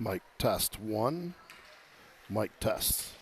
Mic test 1. Mic test.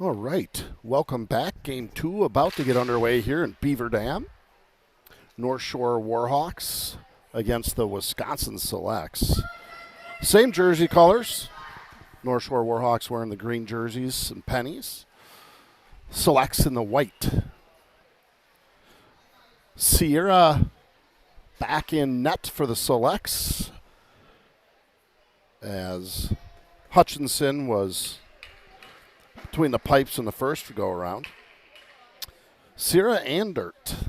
All right, welcome back. Game 2 about to get underway here in Beaver Dam. North Shore Warhawks against the Wisconsin Selects. Same jersey colors. North Shore Warhawks wearing the green jerseys and pennies. Selects in the white. Sierra back in net for the Selects, as Hutchinson was between the pipes in the first go around. Sierra Andert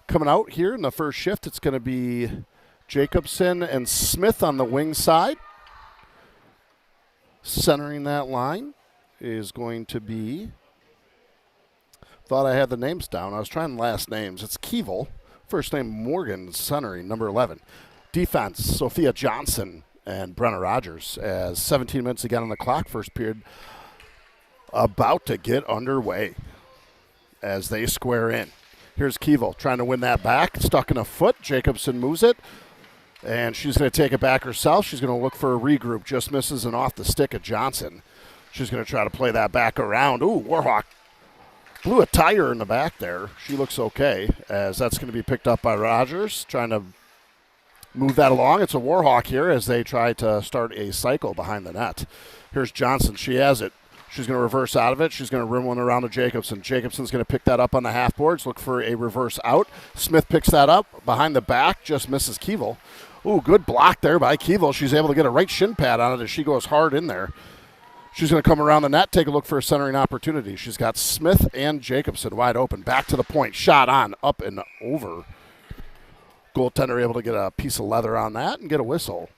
coming out here in the first shift. It's going to be Jacobson and Smith on the wing side. Centering that line is going to be, thought I had the names down. I was trying last names. It's Keevil. First name Morgan, centering, number 11. Defense, Sophia Johnson and Brenna Rogers, as 17 minutes again on the clock. First period about to get underway as they square in. Here's Keevil trying to win that back. Stuck in a foot. Jacobson moves it, and she's going to take it back herself. She's going to look for a regroup. Just misses and off the stick of Johnson. She's going to try to play that back around. Ooh, Warhawk blew a tire in the back there. She looks okay, as that's going to be picked up by Rogers, trying to move that along. It's a Warhawk here as they try to start a cycle behind the net. Here's Johnson. She has it. She's going to reverse out of it. She's going to rim one around to Jacobson. Jacobson's going to pick that up on the half boards, look for a reverse out. Smith picks that up behind the back, just misses Keevil. Ooh, good block there by Keevil. She's able to get a right shin pad on it as she goes hard in there. She's going to come around the net, take a look for a centering opportunity. She's got Smith and Jacobson wide open. Back to the point. Shot on, up and over. Goaltender able to get a piece of leather on that and get a whistle.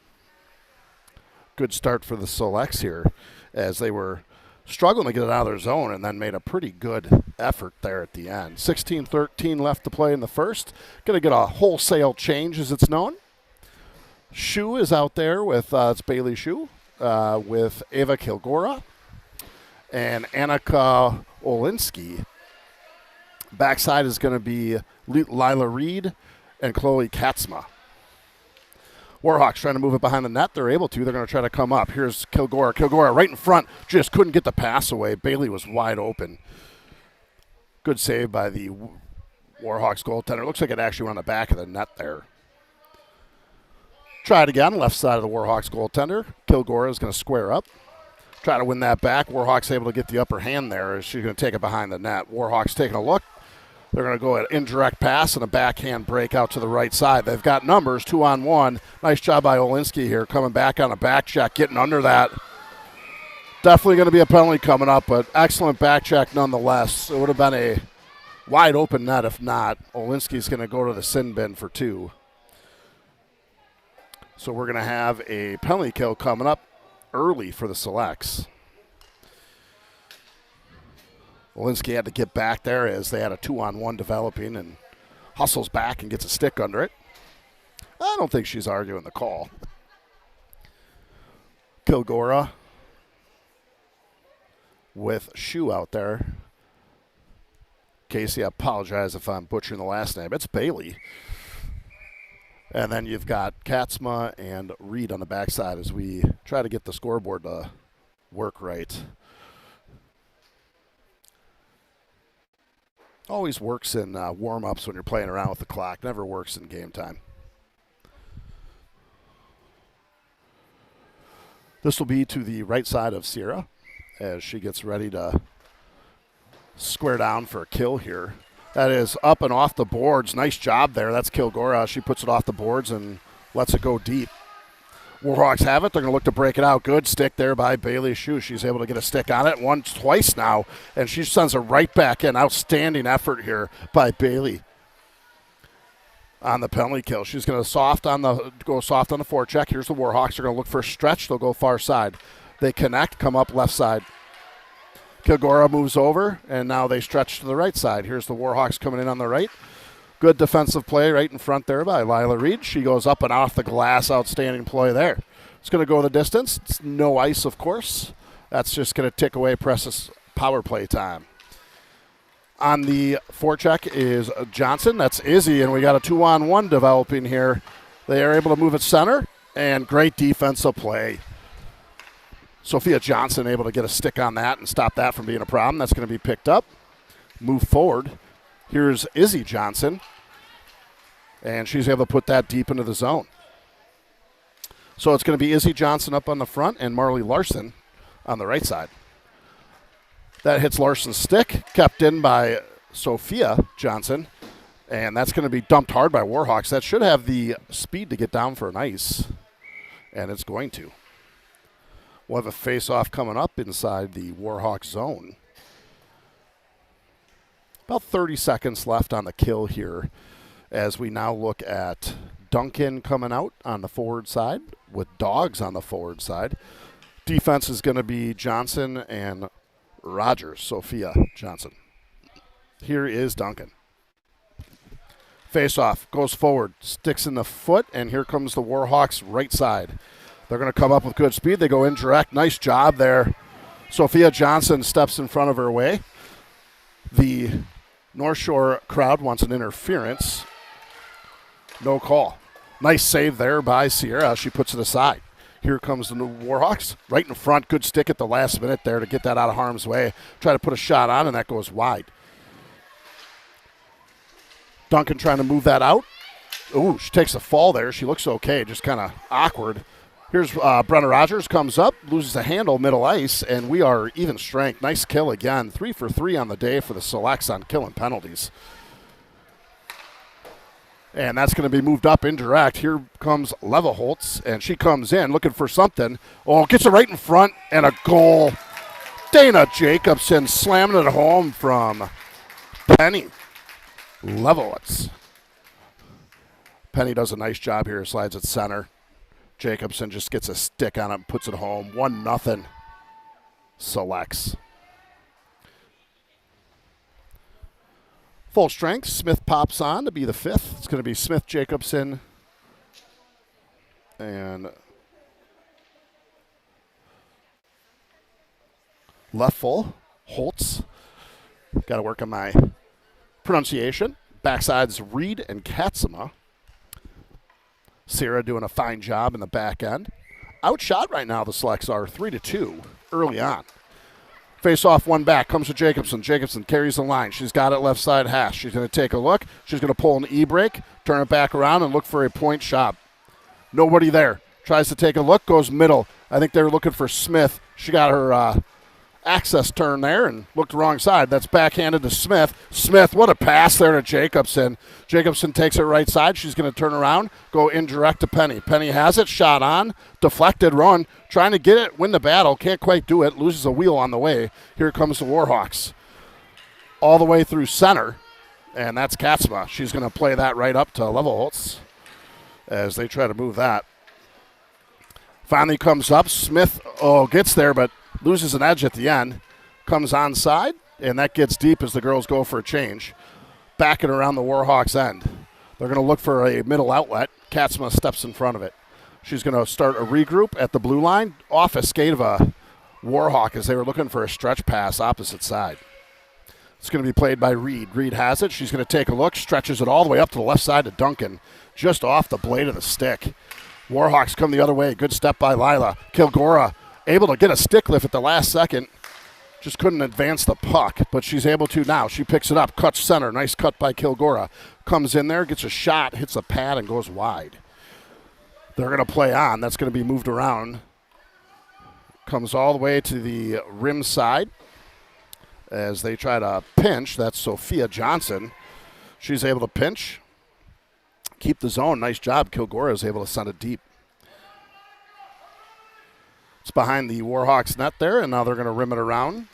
Good start for the Selects here, as they were struggling to get it out of their zone and then made a pretty good effort there at the end. 16-13 left to play in the first. Going to get a wholesale change, as it's known. Shu is out there with, it's Bailey Shu, with Ava Kilgora and Annika Olinsky. Backside is going to be Lila Reed and Chloe Katzma. Warhawks trying to move it behind the net. They're able to. They're going to try to come up. Here's Kilgora. Kilgora right in front. Just couldn't get the pass away. Bailey was wide open. Good save by the Warhawks goaltender. Looks like it actually went on the back of the net there. Try it again. Left side of the Warhawks goaltender. Kilgora is going to square up. Try to win that back. Warhawks able to get the upper hand there. She's going to take it behind the net. Warhawks taking a look. They're going to go at indirect pass and a backhand break out to the right side. They've got numbers, 2-on-1. Nice job by Olinsky here, coming back on a back check, getting under that. Definitely going to be a penalty coming up, but excellent back check nonetheless. It would have been a wide open net if not. Olinsky's going to go to the sin bin for 2. So we're going to have a penalty kill coming up early for the Selects. Olinsky had to get back there as they had a 2-on-1 developing, and hustles back and gets a stick under it. I don't think she's arguing the call. Kilgora with Shu out there. Casey, I apologize if I'm butchering the last name. It's Bailey. And then you've got Katzma and Reed on the backside as we try to get the scoreboard to work right. Always works in warm-ups when you're playing around with the clock. Never works in game time. This will be to the right side of Sierra as she gets ready to square down for a kill here. That is up and off the boards. Nice job there. That's Kilgora. She puts it off the boards and lets it go deep. Warhawks have it. They're going to look to break it out. Good stick there by Bailey Shu. She's able to get a stick on it once, twice now, and she sends it right back in. Outstanding effort here by Bailey on the penalty kill. She's going to go soft on the forecheck. Here's the Warhawks. They're going to look for a stretch. They'll go far side. They connect, come up left side. Kilgora moves over, and now they stretch to the right side. Here's the Warhawks coming in on the right. Good defensive play right in front there by Lila Reed. She goes up and off the glass. Outstanding play there. It's going to go the distance. It's no ice, of course. That's just going to tick away Precious power play time. On the forecheck is Johnson. That's Izzy, and we got a 2-on-1 developing here. They are able to move it center, and great defensive play. Sophia Johnson able to get a stick on that and stop that from being a problem. That's going to be picked up. Move forward. Here's Izzy Johnson. And she's able to put that deep into the zone. So it's going to be Izzy Johnson up on the front and Marley Larson on the right side. That hits Larson's stick, kept in by Sophia Johnson. And that's going to be dumped hard by Warhawks. That should have the speed to get down for an ice. And it's going to. We'll have a face-off coming up inside the Warhawks zone. About 30 seconds left on the kill here as we now look at Duncan coming out on the forward side with Dogs on the forward side. Defense is going to be Johnson and Rogers, Sophia Johnson. Here is Duncan. Face-off, goes forward, sticks in the foot, and here comes the Warhawks right side. They're going to come up with good speed. They go indirect. Nice job there. Sophia Johnson steps in front of her way. The North Shore crowd wants an interference. No call. Nice save there by Sierra. She puts it aside. Here comes the new Warhawks. Right in front. Good stick at the last minute there to get that out of harm's way. Try to put a shot on, and that goes wide. Duncan trying to move that out. Ooh, she takes a fall there. She looks okay, just kind of awkward. Here's Brenna Rogers comes up, loses a handle, middle ice, and we are even strength. Nice kill again. 3 for 3 on the day for the Selects on killing penalties. And that's going to be moved up indirect. Here comes Leverholtz, and she comes in looking for something. Oh, gets it right in front, and a goal. Dana Jacobson slamming it home from Penny Leverholtz. Penny does a nice job here, slides at center. Jacobson just gets a stick on it and puts it home. 1-0 Selects. Full strength. Smith pops on to be the fifth. It's going to be Smith, Jacobson, and left full. Holtz. Got to work on my pronunciation. Backsides Reed and Katsuma. Sierra doing a fine job in the back end. Outshot right now, the Selects are 3-2 early on. Face off one back, comes to Jacobson. Jacobson carries the line. She's got it left side hash. She's going to take a look. She's going to pull an E-break, turn it back around, and look for a point shot. Nobody there. Tries to take a look, goes middle. I think they were looking for Smith. She got her access turn there and looked the wrong side. That's backhanded to Smith. Smith, what a pass there to Jacobson. Jacobson takes it right side. She's going to turn around, go indirect to Penny. Penny has it, shot on, deflected run, trying to get it, win the battle, can't quite do it, loses a wheel on the way. Here comes the Warhawks. All the way through center, and that's Katsma. She's going to play that right up to Leverholtz as they try to move that. Finally comes up. Smith, gets there, but loses an edge at the end. Comes onside, and that gets deep as the girls go for a change. Backing around the Warhawks end. They're going to look for a middle outlet. Katsma steps in front of it. She's going to start a regroup at the blue line off a skate of a Warhawk as they were looking for a stretch pass opposite side. It's going to be played by Reed. Reed has it. She's going to take a look, stretches it all the way up to the left side to Duncan, just off the blade of the stick. Warhawks come the other way. Good step by Lila. Kilgora able to get a stick lift at the last second. Just couldn't advance the puck, but she's able to now. She picks it up, cuts center. Nice cut by Kilgora. Comes in there, gets a shot, hits a pad, and goes wide. They're going to play on. That's going to be moved around. Comes all the way to the rim side as they try to pinch. That's Sophia Johnson. She's able to pinch, keep the zone. Nice job. Kilgora is able to send it deep. It's behind the Warhawks net there, and now they're going to rim it around.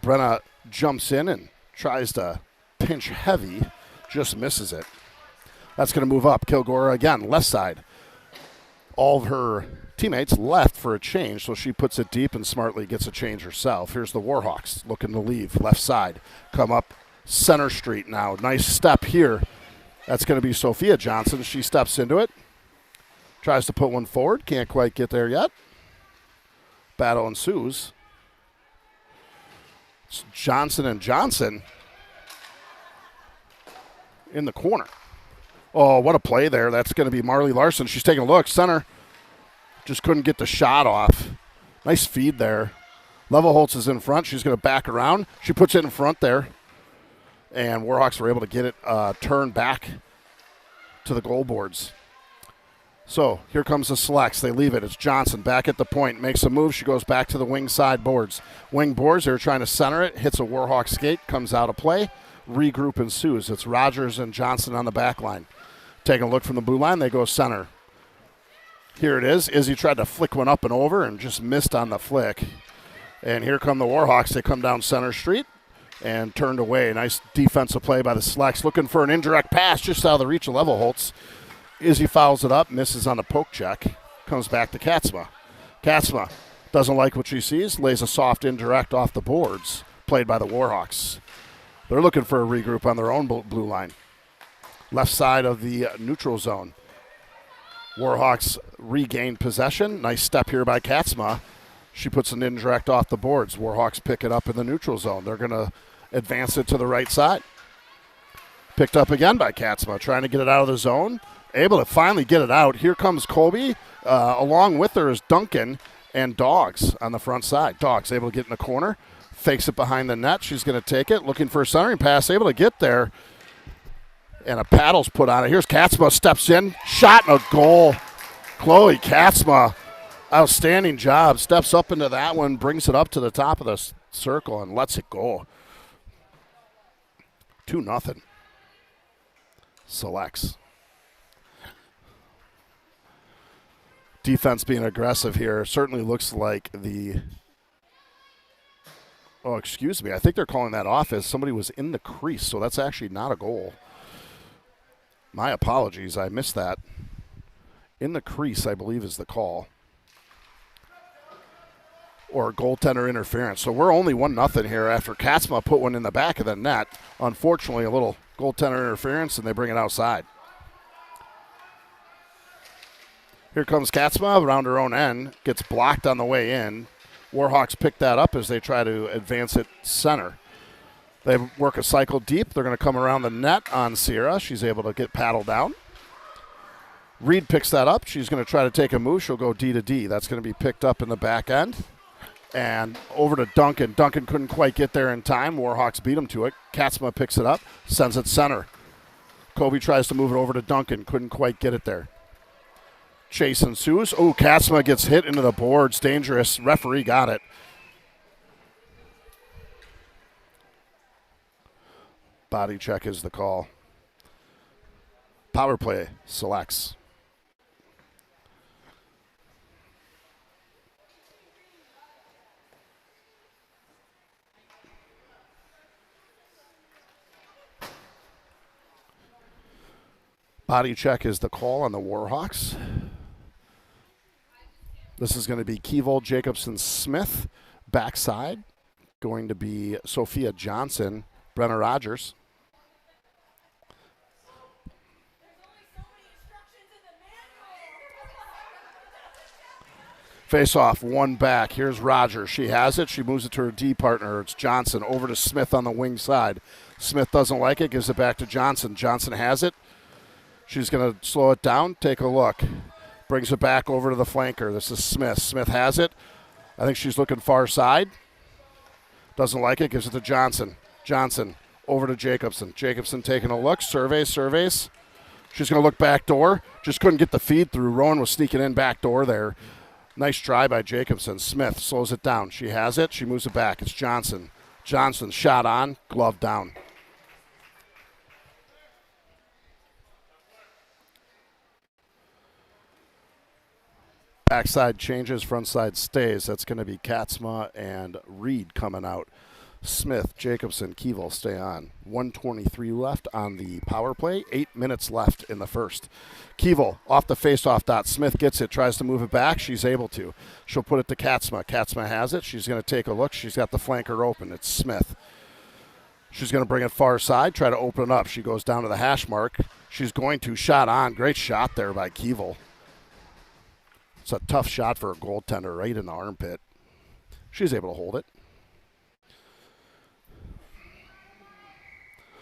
Brenna jumps in and tries to pinch heavy, just misses it. That's going to move up. Kilgora again, left side. All of her teammates left for a change, so she puts it deep and smartly gets a change herself. Here's the Warhawks looking to leave, left side. Come up center street now. Nice step here. That's going to be Sophia Johnson. She steps into it. Tries to put one forward. Can't quite get there yet. Battle ensues. It's Johnson and Johnson in the corner. Oh, what a play there. That's going to be Marley Larson. She's taking a look. Center. Just couldn't get the shot off. Nice feed there. Levelholtz is in front. She's going to back around. She puts it in front there. And Warhawks were able to get it turned back to the goal boards. So here comes the selects. They leave it. It's Johnson back at the point. Makes a move. She goes back to the wing side boards. Wing boards, they're trying to center it. Hits a Warhawk skate. Comes out of play. Regroup ensues. It's Rogers and Johnson on the back line. Taking a look from the blue line. They go center. Here it is. Izzy tried to flick one up and over and just missed on the flick. And here come the Warhawks. They come down center street and turned away. Nice defensive play by the selects. Looking for an indirect pass just out of the reach of Levelholtz. Izzy fouls it up, misses on the poke check, comes back to Katzma. Katzma doesn't like what she sees, lays a soft indirect off the boards, played by the Warhawks. They're looking for a regroup on their own blue line. Left side of the neutral zone. Warhawks regain possession. Nice step here by Katzma. She puts an indirect off the boards. Warhawks pick it up in the neutral zone. They're going to advance it to the right side. Picked up again by Katzma, trying to get it out of the zone. Able to finally get it out. Here comes Colby. Along with her is Duncan and Dogs on the front side. Dogs able to get in the corner. Fakes it behind the net. She's going to take it. Looking for a centering pass. Able to get there. And a paddle's put on it. Here's Katzma. Steps in. Shot and a goal. Chloe Katzma. Outstanding job. Steps up into that one. Brings it up to the top of the circle and lets it go. 2-0. Selects. Defense being aggressive here. Certainly looks like the... Oh, excuse me. I think they're calling that off as somebody was in the crease, so that's actually not a goal. My apologies. I missed that. In the crease, I believe, is the call. Or goaltender interference. So we're only 1-0 here after Katzma put one in the back of the net. Unfortunately, a little goaltender interference, and they bring it outside. Here comes Katzma around her own end. Gets blocked on the way in. Warhawks pick that up as they try to advance it center. They work a cycle deep. They're going to come around the net on Sierra. She's able to get paddled down. Reed picks that up. She's going to try to take a move. She'll go D to D. That's going to be picked up in the back end. And over to Duncan. Duncan couldn't quite get there in time. Warhawks beat him to it. Katzma picks it up, sends it center. Kobe tries to move it over to Duncan. Couldn't quite get it there. Chase ensues. Oh, Katzma gets hit into the boards. Dangerous. Referee got it. Body check is the call. Power play selects. Body check is the call on the Warhawks. This is going to be Keevold, Jacobson, Smith. Backside going to be Sophia Johnson, Brenna Rogers. Face off, one back. Here's Rogers. She has it. She moves it to her D partner. It's Johnson over to Smith on the wing side. Smith doesn't like it, gives it back to Johnson. Johnson has it. She's going to slow it down. Take a look. Brings it back over to the flanker. This is Smith. Smith has it. I think she's looking far side. Doesn't like it. Gives it to Johnson. Johnson over to Jacobson. Jacobson taking a look. Surveys. She's going to look back door. Just couldn't get the feed through. Rowan was sneaking in back door there. Nice try by Jacobson. Smith slows it down. She has it. She moves it back. It's Johnson. Johnson shot on. Glove down. Backside changes, front side stays. That's going to be Katzma and Reed coming out. Smith, Jacobson, Keevel stay on. 1:23 left on the power play. 8 minutes left in the first. Keevel off the faceoff dot. Smith gets it, tries to move it back. She's able to. She'll put it to Katzma. Katzma has it. She's going to take a look. She's got the flanker open. It's Smith. She's going to bring it far side, try to open it up. She goes down to the hash mark. She's going to shot on. Great shot there by Keevel. It's a tough shot for a goaltender right in the armpit. She's able to hold it.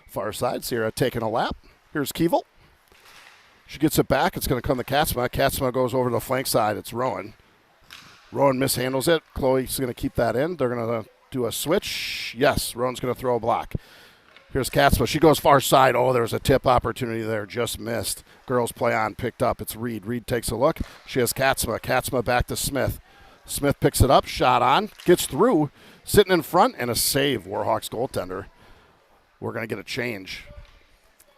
Far side, Sierra taking a lap. Here's Keevel. She gets it back. It's going to come to Katzma. Katzma goes over to the flank side. It's Rowan. Rowan mishandles it. Chloe's going to keep that in. They're going to do a switch. Yes, Rowan's going to throw a block. Here's Katzma. She goes far side. Oh, there's a tip opportunity there. Just missed. Girls play on. Picked up. It's Reed. Reed takes a look. She has Katzma. Katzma back to Smith. Smith picks it up. Shot on. Gets through. Sitting in front. And a save. Warhawks goaltender. We're going to get a change.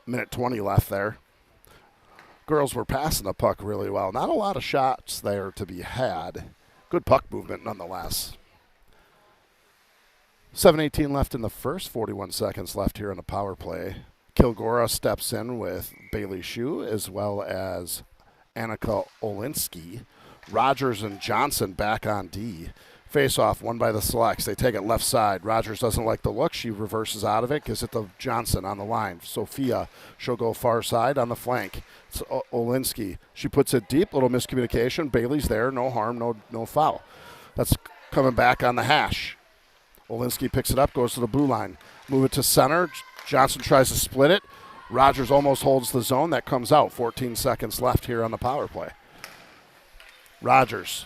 Minute 20 left there. Girls were passing the puck really well. Not a lot of shots there to be had. Good puck movement nonetheless. 7:18 left in the first, 41 seconds left here in the power play. Kilgora steps in with Bailey Shue as well as Annika Olinsky. Rogers and Johnson back on D. Face-off won by the Selects. They take it left side. Rogers doesn't like the look. She reverses out of it, gives it to Johnson on the line. Sophia, she'll go far side on the flank. It's Olinsky. She puts it deep, little miscommunication. Bailey's there, no harm, no foul. That's coming back on the hash. Olinsky picks it up, goes to the blue line. Move it to center. Johnson tries to split it. Rogers almost holds the zone. That comes out. 14 seconds left here on the power play. Rogers.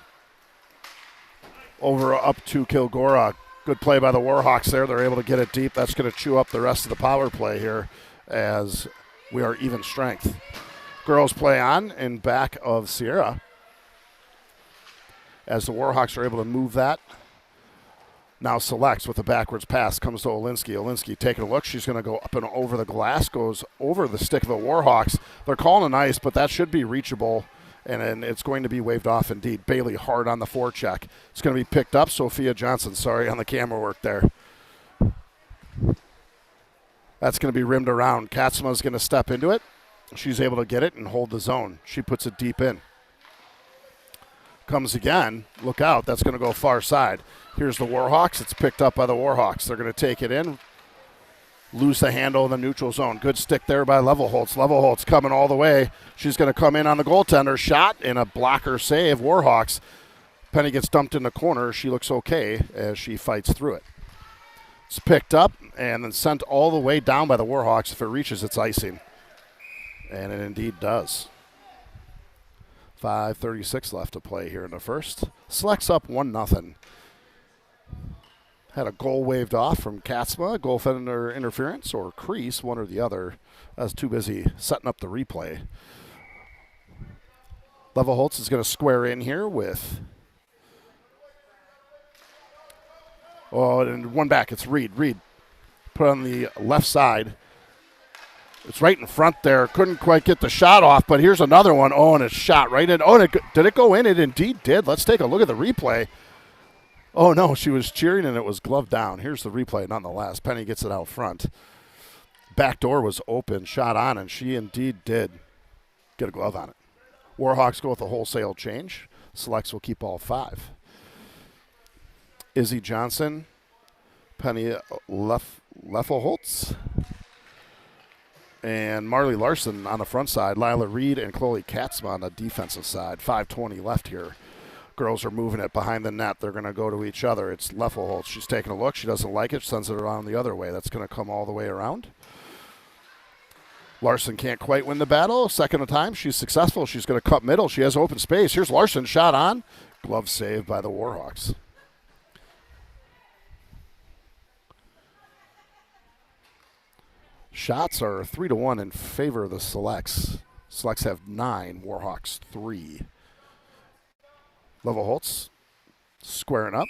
Over up to Kilgora. Good play by the Warhawks there. They're able to get it deep. That's going to chew up the rest of the power play here as we are even strength. Girls play on in back of Sierra as the Warhawks are able to move that. Now Selects with a backwards pass. Comes to Olinsky. Olinsky taking a look. She's going to go up and over the glass. Goes over the stick of the Warhawks. They're calling an ice, but that should be reachable. And it's going to be waved off indeed. Bailey hard on the forecheck. It's going to be picked up. Sophia Johnson, sorry, on the camera work there. That's going to be rimmed around. Katzma's going to step into it. She's able to get it and hold the zone. She puts it deep in. Comes again. Look out. That's going to go far side. Here's the Warhawks. It's picked up by the Warhawks. They're going to take it in. Lose the handle in the neutral zone. Good stick there by Levelholtz. Levelholtz coming all the way. She's going to come in on the goaltender. Shot and a blocker save. Warhawks. Penny gets dumped in the corner. She looks okay as she fights through it. It's picked up and then sent all the way down by the Warhawks. If it reaches, it's icing. And it indeed does. 5:36 left to play here in the first. Selects up 1-0. Had a goal waved off from Katzma, goaltender interference, or crease, one or the other. I was too busy setting up the replay. Levelholtz is going to square in here with... Oh, and one back. It's Reed. Reed put on the left side. It's right in front there. Couldn't quite get the shot off, but here's another one. Oh, and it's shot right in. Oh, and did it go in? It indeed did. Let's take a look at the replay. Oh, no, she was cheering, and it was gloved down. Here's the replay nonetheless. Penny gets it out front. Back door was open, shot on, and she indeed did get a glove on it. Warhawks go with a wholesale change. Selects will keep all 5. Izzy Johnson, Penny Lefelholtz, and Marley Larson on the front side. Lila Reed and Chloe Katzma on the defensive side. 5:20 left here. Girls are moving it behind the net. They're going to go to each other. It's Lefelholtz. She's taking a look. She doesn't like it. Sends it around the other way. That's going to come all the way around. Larson can't quite win the battle. Second time, she's successful. She's going to cut middle. She has open space. Here's Larson. Shot on. Glove saved by the Warhawks. Shots are 3-1 in favor of the Selects. Selects have 9. Warhawks 3. Levelholtz squaring up.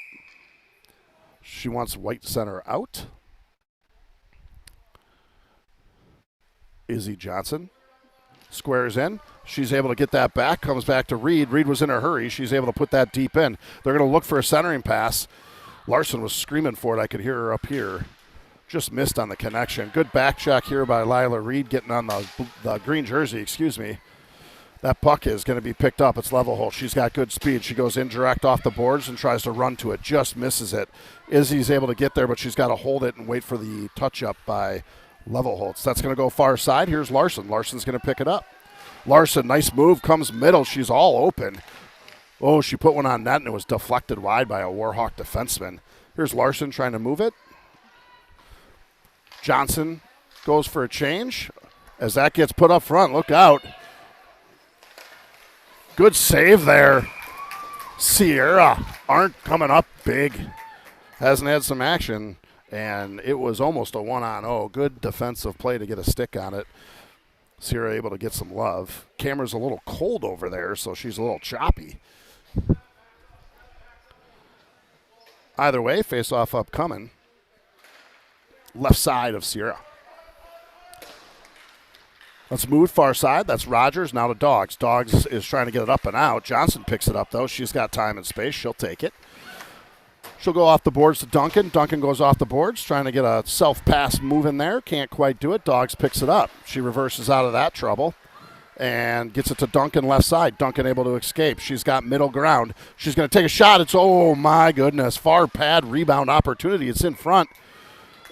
She wants white center out. Izzy Johnson squares in. She's able to get that back. Comes back to Reed. Reed was in a hurry. She's able to put that deep in. They're going to look for a centering pass. Larson was screaming for it. I could hear her up here. Just missed on the connection. Good back check here by Lila Reed getting on the green jersey, excuse me. That puck is going to be picked up. It's Levelholtz. She's got good speed. She goes indirect off the boards and tries to run to it. Just misses it. Izzy's able to get there, but she's got to hold it and wait for the touch-up by Levelholtz. That's going to go far side. Here's Larson. Larson's going to pick it up. Larson, nice move, comes middle. She's all open. Oh, she put one on net, and it was deflected wide by a Warhawk defenseman. Here's Larson trying to move it. Johnson goes for a change. As that gets put up front, look out. Good save there. Sierra aren't coming up big. Hasn't had some action, and it was almost a 1-on-0. Good defensive play to get a stick on it. Sierra able to get some love. Camera's a little cold over there, so she's a little choppy. Either way, face-off upcoming. Left side of Sierra. Let's move far side. That's Rogers. Now to Dogs. Dogs is trying to get it up and out. Johnson picks it up, though. She's got time and space. She'll take it. She'll go off the boards to Duncan. Duncan goes off the boards, trying to get a self-pass move in there. Can't quite do it. Dogs picks it up. She reverses out of that trouble and gets it to Duncan left side. Duncan able to escape. She's got middle ground. She's going to take a shot. It's, oh, my goodness, far pad rebound opportunity. It's in front.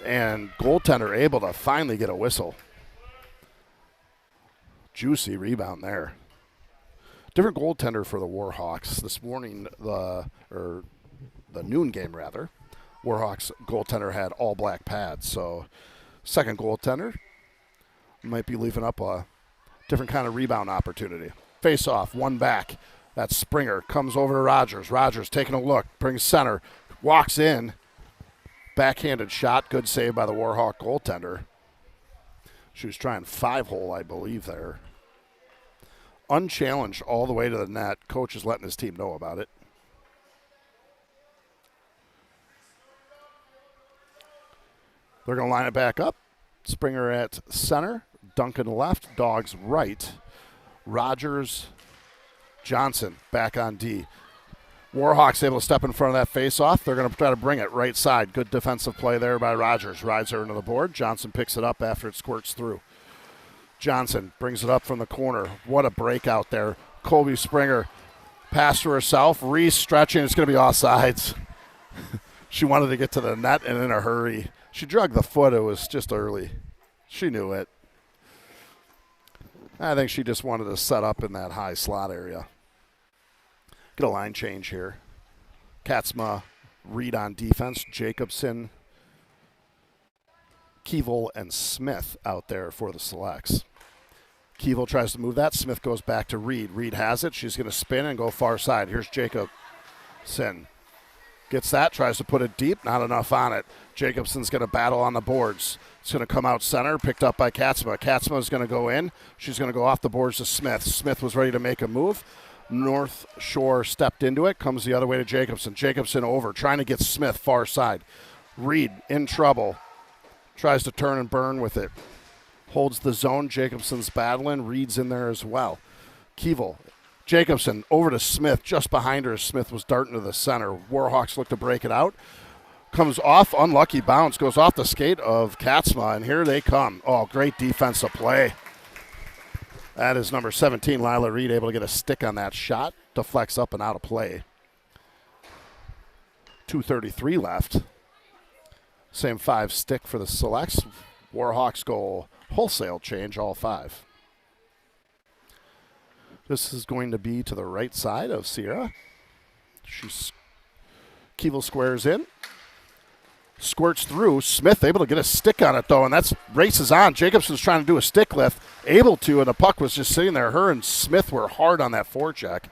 And goaltender able to finally get a whistle. Juicy rebound there. Different goaltender for the Warhawks. This morning, the noon game, rather, Warhawks goaltender had all black pads. So second goaltender might be leaving up a different kind of rebound opportunity. Face off, one back. That's Springer. Comes over to Rogers. Rogers taking a look. Brings center. Walks in. Backhanded shot. Good save by the Warhawk goaltender. She was trying 5-hole, I believe, there. Unchallenged all the way to the net. Coach is letting his team know about it. They're going to line it back up. Springer at center. Duncan left. Dogs right. Rogers, Johnson back on D. Warhawks able to step in front of that face-off. They're going to try to bring it right side. Good defensive play there by Rogers. Rides her into the board. Johnson picks it up after it squirts through. Johnson brings it up from the corner. What a breakout there. Colby Springer pass to herself. Reese stretching. It's going to be offsides. She wanted to get to the net and in a hurry. She drug the foot. It was just early. She knew it. I think she just wanted to set up in that high slot area. Get a line change here. Katzma, Reed on defense. Jacobson, Keevel, and Smith out there for the selects. Keevel tries to move that. Smith goes back to Reed. Reed has it. She's going to spin and go far side. Here's Jacobson. Gets that, tries to put it deep. Not enough on it. Jacobson's going to battle on the boards. It's going to come out center, picked up by Katzma. Katzma's going to go in. She's going to go off the boards to Smith. Smith was ready to make a move. North Shore stepped into it. Comes the other way to Jacobson. Jacobson over, trying to get Smith far side. Reed in trouble. Tries to turn and burn with it. Holds the zone. Jacobson's battling. Reed's in there as well. Keevel. Jacobson over to Smith, just behind her. Smith was darting to the center. Warhawks look to break it out. Comes off, unlucky bounce, goes off the skate of Katzma, and here they come. Oh, great defensive play. That is number 17, Lila Reed, able to get a stick on that shot. Deflects up and out of play. 2:33 left. Same 5 stick for the selects. Warhawks go wholesale change, all 5. This is going to be to the right side of Sierra. Keevel squares in. Squirts through. Smith able to get a stick on it, though, and that's races on. Jacobson's trying to do a stick lift. Able to, and the puck was just sitting there. Her and Smith were hard on that forecheck.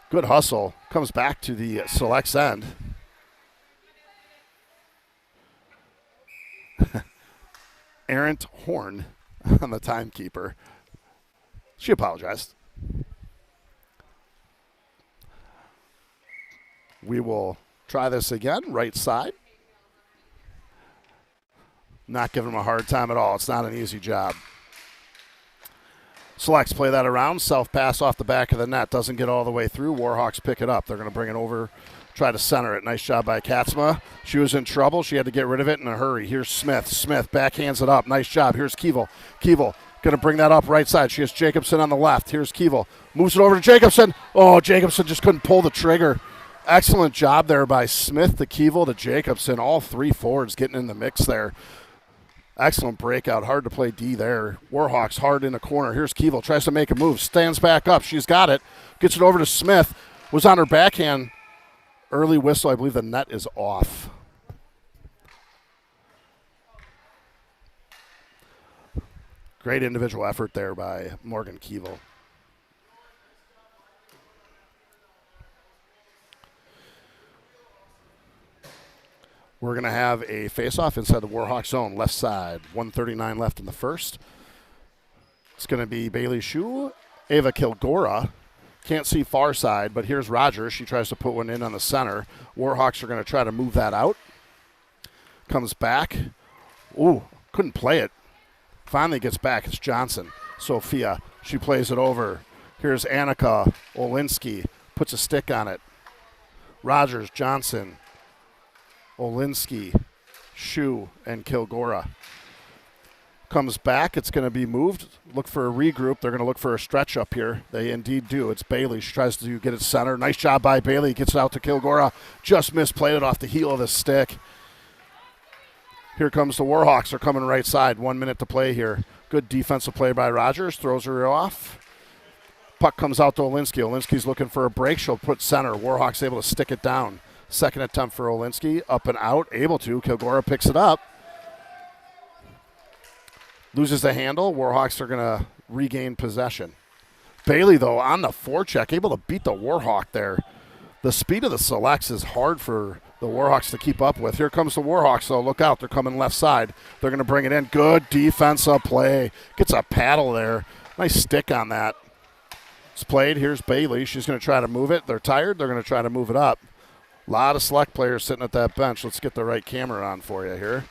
Good hustle. Comes back to the selects end. Errant Horn on the timekeeper. She apologized. We will try this again, right side. Not giving them a hard time at all. It's not an easy job. Selects play that around. Self-pass off the back of the net. Doesn't get all the way through. Warhawks pick it up. They're going to bring it over, try to center it. Nice job by Katzma. She was in trouble. She had to get rid of it in a hurry. Here's Smith. Smith backhands it up. Nice job. Here's Keevel. Keevel going to bring that up right side. She has Jacobson on the left. Here's Keevel. Moves it over to Jacobson. Oh, Jacobson just couldn't pull the trigger. Excellent job there by Smith to Keevel to Jacobson. All 3 forwards getting in the mix there. Excellent breakout. Hard to play D there. Warhawks hard in the corner. Here's Keevel. Tries to make a move. Stands back up. She's got it. Gets it over to Smith. Was on her backhand. Early whistle. I believe the net is off. Great individual effort there by Morgan Keevel. We're going to have a face-off inside the Warhawks zone, left side. 1:39 left in the first. It's going to be Bailey Shu, Ava Kilgora. Can't see far side, but here's Rogers. She tries to put one in on the center. Warhawks are going to try to move that out. Comes back. Ooh, couldn't play it. Finally gets back. It's Johnson. Sophia. She plays it over. Here's Annika Olinsky. Puts a stick on it. Rogers, Johnson, Olinsky, Shu, and Kilgora. Comes back. It's going to be moved. Look for a regroup. They're going to look for a stretch up here. They indeed do. It's Bailey. She tries to get it center. Nice job by Bailey. Gets it out to Kilgora. Just misplayed it off the heel of the stick. Here comes the Warhawks. They're coming right side. 1 minute to play here. Good defensive play by Rogers. Throws her off. Puck comes out to Olinsky. Olinsky's looking for a break. She'll put center. Warhawks able to stick it down. Second attempt for Olinsky. Up and out. Able to. Kilgora picks it up. Loses the handle. Warhawks are going to regain possession. Bailey, though, on the forecheck, able to beat the Warhawk there. The speed of the selects is hard for the Warhawks to keep up with. Here comes the Warhawks, though. Look out. They're coming left side. They're going to bring it in. Good defensive play. Gets a paddle there. Nice stick on that. It's played. Here's Bailey. She's going to try to move it. They're tired. They're going to try to move it up. A lot of select players sitting at that bench. Let's get the right camera on for you here.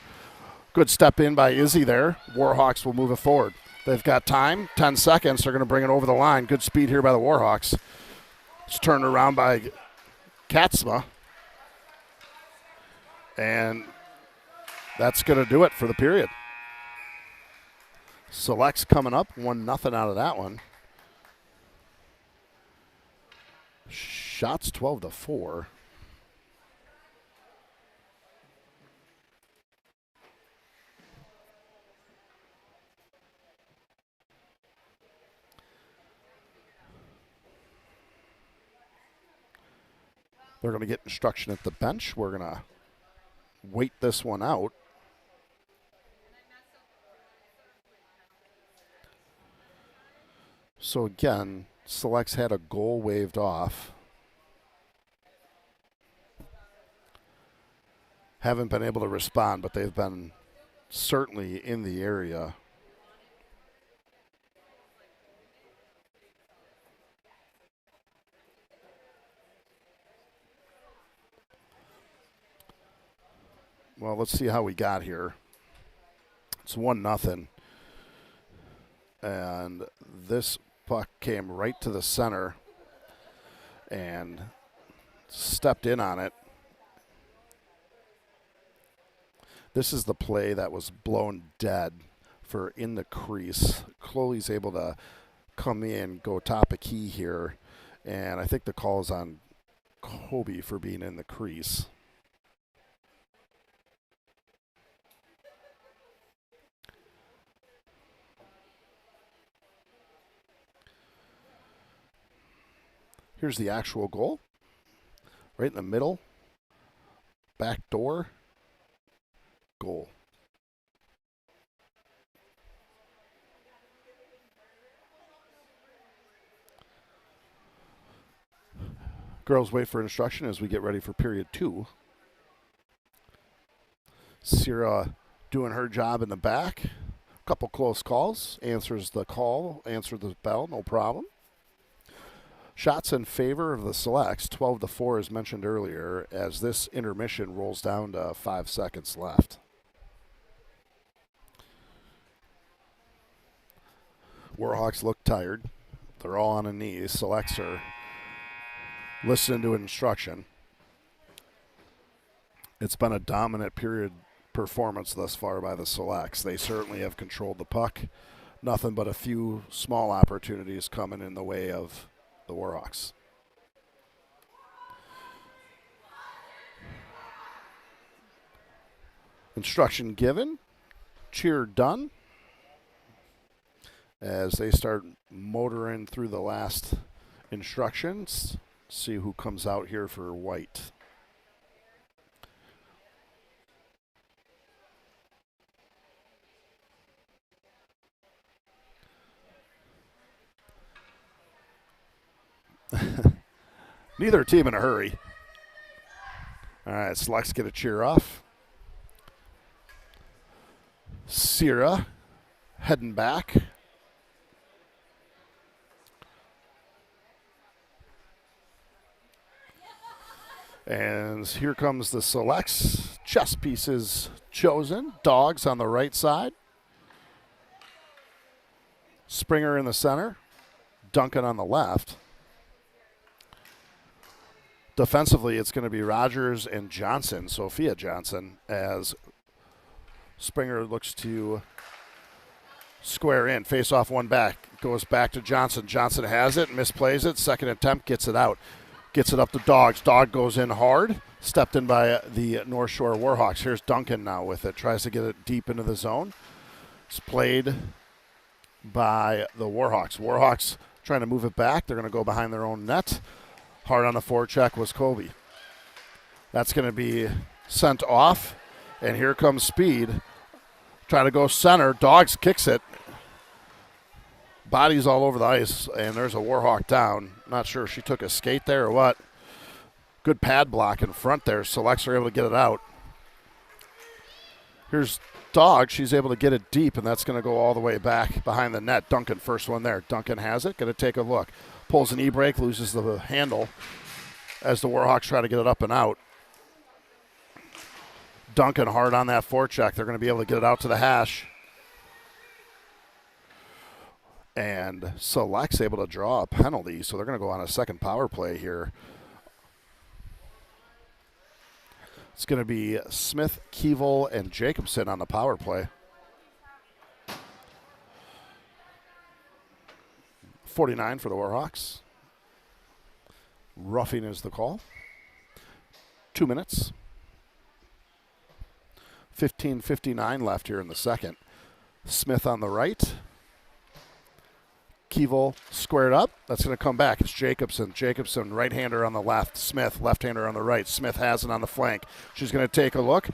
Good step in by Izzy there. Warhawks will move it forward. They've got time, 10 seconds. They're going to bring it over the line. Good speed here by the Warhawks. It's turned around by Katzma. And that's going to do it for the period. Selects coming up. 1-0 out of that one. Shots 12-4. They're going to get instruction at the bench. We're going to wait this one out. So again, Selects had a goal waved off. Haven't been able to respond, but they've been certainly in the area. Well, let's see how we got here. It's 1-0. And this puck came right to the center and stepped in on it. This is the play that was blown dead for in the crease. Chloe's able to come in, go top of key here. And I think the call is on Kobe for being in the crease. Here's the actual goal. Right in the middle. Back door. Goal. Girls wait for instruction as we get ready for period 2. Sierra doing her job in the back. Couple close calls. Answers the call. Answered the bell. No problem. Shots in favor of the Selects, 12-4 as mentioned earlier, as this intermission rolls down to 5 seconds left. Warhawks look tired. They're all on a knees. Selects are listening to instruction. It's been a dominant period performance thus far by the Selects. They certainly have controlled the puck. Nothing but a few small opportunities coming in the way of the Warhawks. Instruction given. Cheer done. As they start motoring through the last instructions. See who comes out here for white. Neither team in a hurry. All right, Selects get a cheer off. Sierra heading back. And here comes the selects. Chess pieces chosen. Dogs on the right side. Springer in the center. Duncan on the left. Defensively, it's going to be Rogers and Johnson, Sophia Johnson, as Springer looks to square in. Face off one back. Goes back to Johnson. Johnson has it, misplays it. Second attempt, gets it out. Gets it up to Dogs. Dog goes in hard. Stepped in by the North Shore Warhawks. Here's Duncan now with it. Tries to get it deep into the zone. It's played by the Warhawks. Warhawks trying to move it back. They're going to go behind their own net. Hard on the forecheck was Kobe. That's going to be sent off. And here comes Speed. Trying to go center. Dogs kicks it. Bodies all over the ice, and there's a Warhawk down. Not sure if she took a skate there or what. Good pad block in front there. Selects are able to get it out. Here's Dog. She's able to get it deep, and that's going to go all the way back behind the net. Duncan, first one there. Duncan has it. Going to take a look. Pulls an e-brake, loses the handle as the Warhawks try to get it up and out. Duncan hard on that forecheck. They're going to be able to get it out to the hash. And Select's able to draw a penalty, so they're going to go on a second power play here. It's going to be Smith, Keevil, and Jacobson on the power play. 49 for the Warhawks. Roughing is the call. 2 minutes. 15:59 left here in the second. Smith on the right. Keevil squared up. That's going to come back. It's Jacobson. Jacobson, right-hander on the left. Smith, left-hander on the right. Smith has it on the flank. She's going to take a look.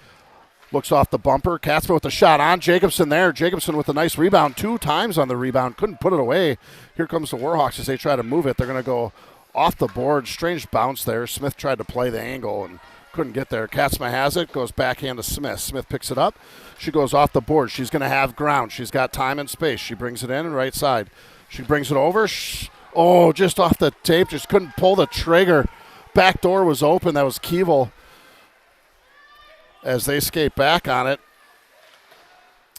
Looks off the bumper. Katzma with the shot on. Jacobson there. Jacobson with a nice rebound. 2 times on the rebound. Couldn't put it away. Here comes the Warhawks as they try to move it. They're going to go off the board. Strange bounce there. Smith tried to play the angle and couldn't get there. Katzma has it. Goes backhand to Smith. Smith picks it up. She goes off the board. She's going to have ground. She's got time and space. She brings it in right side. She brings it over. Oh, just off the tape. Just couldn't pull the trigger. Back door was open. That was Keevil. As they skate back on it,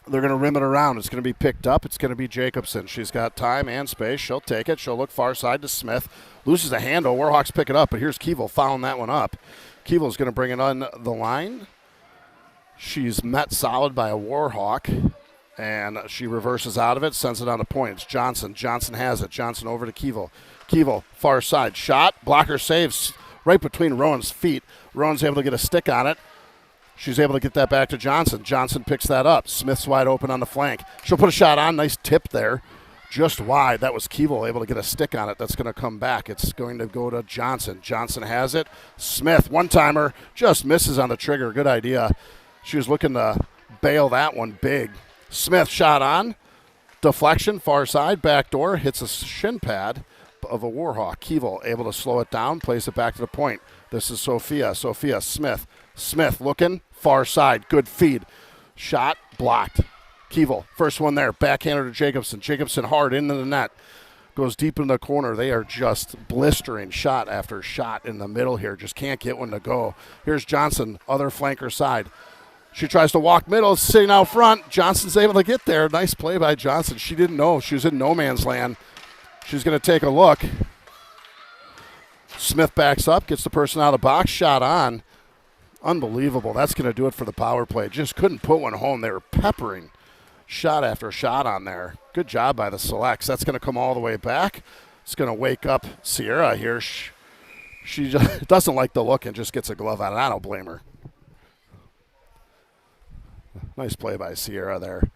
they're going to rim it around. It's going to be picked up. It's going to be Jacobson. She's got time and space. She'll take it. She'll look far side to Smith. Loses a handle. Warhawks pick it up, but here's Keevil fouling that one up. Keevil's going to bring it on the line. She's met solid by a Warhawk. And she reverses out of it, sends it on the point. It's Johnson. Johnson has it. Johnson over to Keevil. Keevil, far side. Shot. Blocker saves right between Rowan's feet. Rowan's able to get a stick on it. She's able to get that back to Johnson. Johnson picks that up. Smith's wide open on the flank. She'll put a shot on. Nice tip there. Just wide. That was Keevil able to get a stick on it. That's going to come back. It's going to go to Johnson. Johnson has it. Smith, one-timer, just misses on the trigger. Good idea. She was looking to bail that one big. Smith shot on. Deflection, far side, back door, hits a shin pad of a Warhawk. Keevil able to slow it down, plays it back to the point. This is Sophia. Sophia, Smith. Smith looking, far side, good feed. Shot, blocked. Keevil, first one there, backhander to Jacobson. Jacobson hard into the net. Goes deep in the corner. They are just blistering shot after shot in the middle here. Just can't get one to go. Here's Johnson, other flanker side. She tries to walk middle, sitting out front. Johnson's able to get there. Nice play by Johnson. She didn't know. She was in no man's land. She's going to take a look. Smith backs up, gets the person out of the box, shot on. Unbelievable. That's going to do it for the power play. Just couldn't put one home. They were peppering shot after shot on there. Good job by the selects. That's going to come all the way back. It's going to wake up Sierra here. She just doesn't like the look and just gets a glove out, and I don't blame her. Nice play by Sierra there.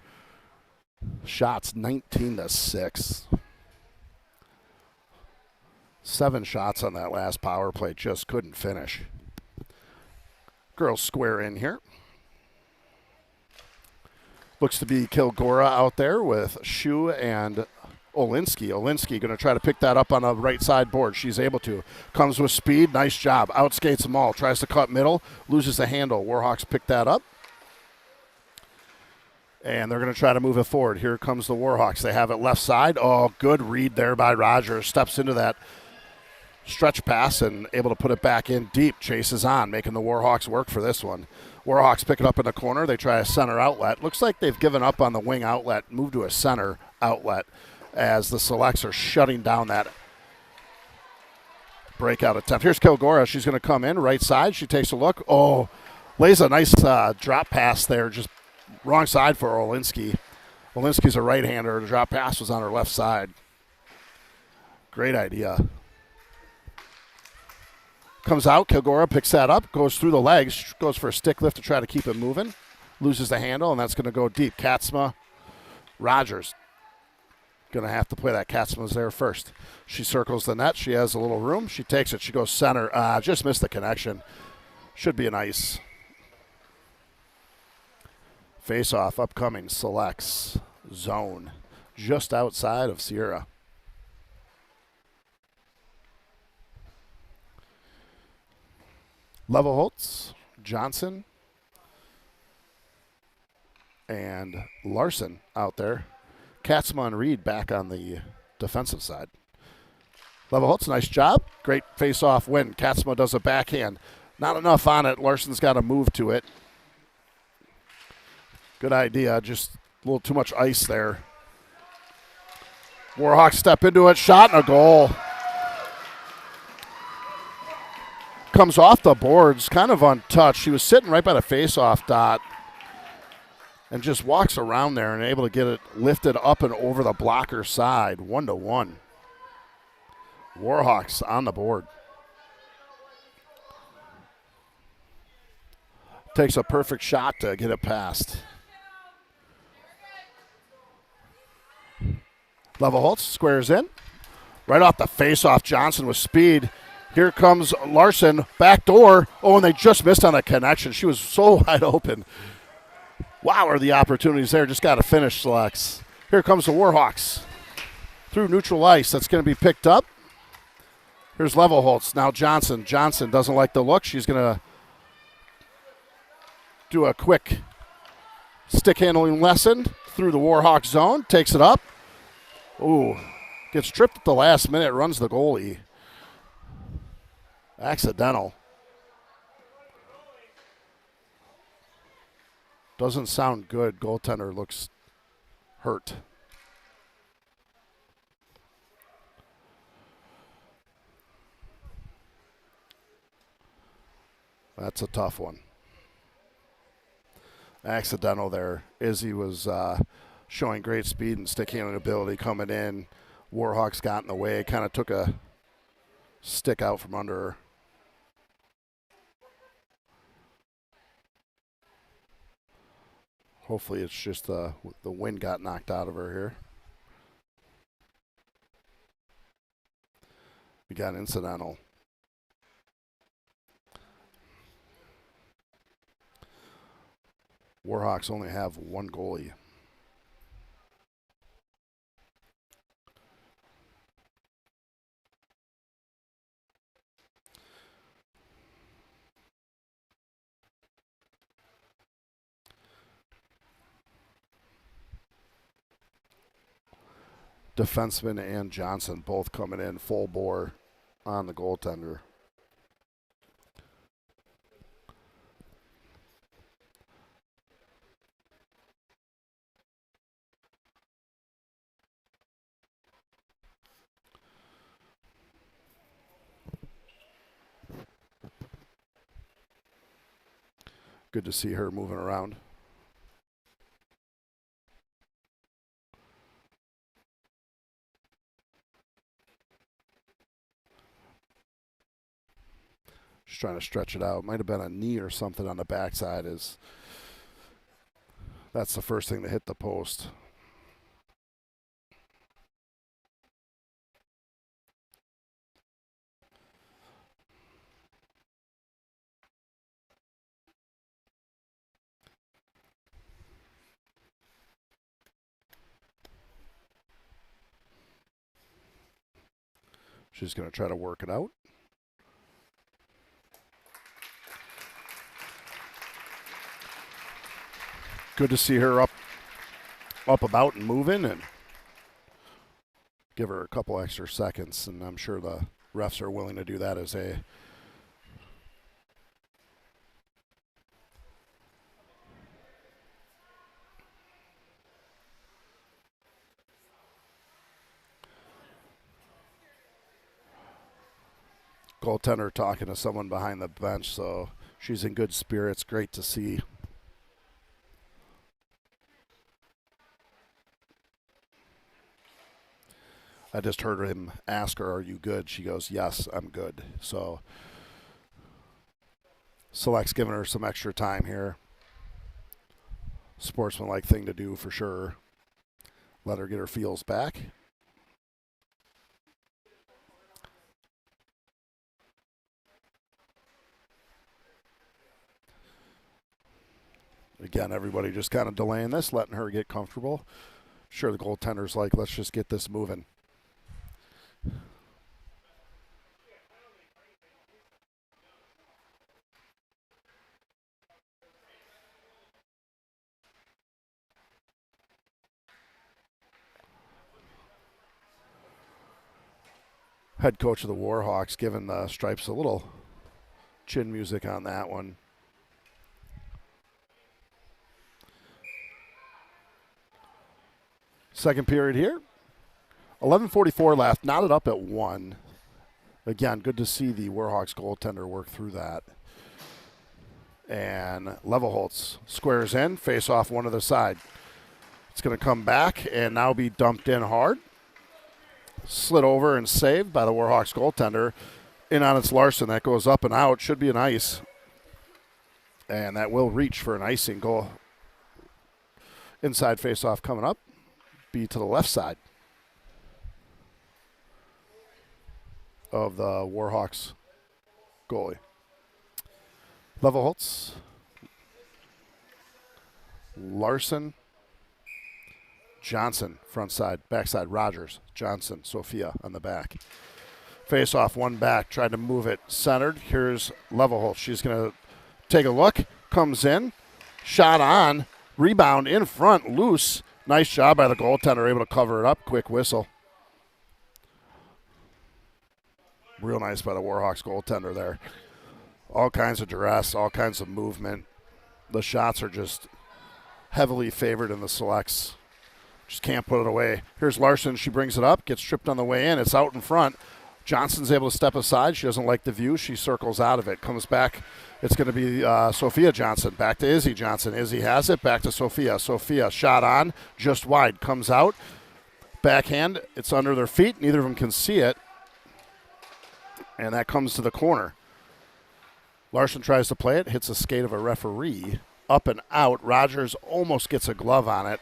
Shots 19-6. 7 shots on that last power play. Just couldn't finish. Girls square in here. Looks to be Kilgora out there with Shu and Olinsky. Olinsky going to try to pick that up on the right side board. She's able to. Comes with speed. Nice job. Outskates them all. Tries to cut middle. Loses the handle. Warhawks pick that up. And they're going to try to move it forward. Here comes the Warhawks. They have it left side. Oh, good read there by Rogers. Steps into that stretch pass and able to put it back in deep. Chases on, making the Warhawks work for this one. Warhawks pick it up in the corner. They try a center outlet. Looks like they've given up on the wing outlet, moved to a center outlet as the Selects are shutting down that breakout attempt. Here's Kilgora. She's going to come in right side. She takes a look. Oh, lays a nice drop pass there, just wrong side for Olinsky. Olinsky's a right-hander. The drop pass was on her left side. Great idea. Comes out. Kilgora picks that up, goes through the legs, goes for a stick lift to try to keep it moving. Loses the handle, and that's going to go deep. Katzma, Rogers. Going to have to play that. Katzma's there first. She circles the net. She has a little room. She takes it. She goes center. Just missed the connection. Should be an ice. Face-off upcoming. Selects zone just outside of Sierra. Levelholtz, Johnson, and Larson out there. Katzma and Reed back on the defensive side. Levelholtz, nice job. Great face-off win. Katzma does a backhand. Not enough on it. Larson's got to move to it. Good idea. Just a little too much ice there. Warhawks step into it. Shot and a goal. Comes off the boards, kind of untouched. She was sitting right by the face-off dot and just walks around there and able to get it lifted up and over the blocker side. 1-1. Warhawks on the board. Takes a perfect shot to get it past. Levelholtz squares in. Right off the face-off, Johnson with speed. Here comes Larson, back door. Oh, and they just missed on a connection. She was so wide open. Wow, are the opportunities there. Just got to finish, Selects. Here comes the Warhawks. Through neutral ice. That's going to be picked up. Here's Levelholtz. Now Johnson. Johnson doesn't like the look. She's going to do a quick stick handling lesson through the Warhawk zone. Takes it up. Ooh, gets tripped at the last minute. Runs the goalie. Accidental. Doesn't sound good. Goaltender looks hurt. That's a tough one. Accidental there. Izzy was showing great speed and stick handling ability coming in. Warhawks got in the way. Kind of took a stick out from under her. Hopefully it's just the wind got knocked out of her here. We got incidental. Warhawks only have one goalie. Defenseman and Johnson both coming in full bore on the goaltender. Good to see her moving around. She's trying to stretch it out. Might have been a knee or something on the backside. That's the first thing to hit the post. She's going to try to work it out. Good to see her up up about and moving, and give her a couple extra seconds, and I'm sure the refs are willing to do that as a goaltender talking to someone behind the bench, so she's in good spirits. Great to see. I just heard him ask her, "Are you good?" She goes, "Yes, I'm good." So Select's giving her some extra time here. Sportsmanlike thing to do for sure. Let her get her feels back. Again, everybody just kind of delaying this, letting her get comfortable. Sure, the goaltender's like, let's just get this moving. Head coach of the Warhawks giving the Stripes a little chin music on that one. Second period here. 11:44 left. Knotted up at 1. Again, good to see the Warhawks goaltender work through that. And Levelholtz squares in, face off one to the side. It's going to come back and now be dumped in hard. Slid over and saved by the Warhawks goaltender. In on its Larson. That goes up and out. Should be an ice. And that will reach for an icing goal. Inside face-off coming up. Be to the left side of the Warhawks goalie. Levelholtz. Larson. Johnson, front side, backside, Rogers, Johnson, Sophia on the back. Face off, one back, tried to move it centered. Here's Levelholtz. She's going to take a look, comes in, shot on, rebound in front, loose. Nice job by the goaltender, able to cover it up. Quick whistle. Real nice by the Warhawks goaltender there. All kinds of duress, all kinds of movement. The shots are just heavily favored in the Selects. Just can't put it away. Here's Larson. She brings it up, gets tripped on the way in. It's out in front. Johnson's able to step aside. She doesn't like the view. She circles out of it. Comes back. It's going to be Sophia Johnson. Back to Izzy Johnson. Izzy has it. Back to Sophia. Sophia shot on. Just wide. Comes out. Backhand. It's under their feet. Neither of them can see it. And that comes to the corner. Larson tries to play it. Hits a skate of a referee. Up and out. Rogers almost gets a glove on it.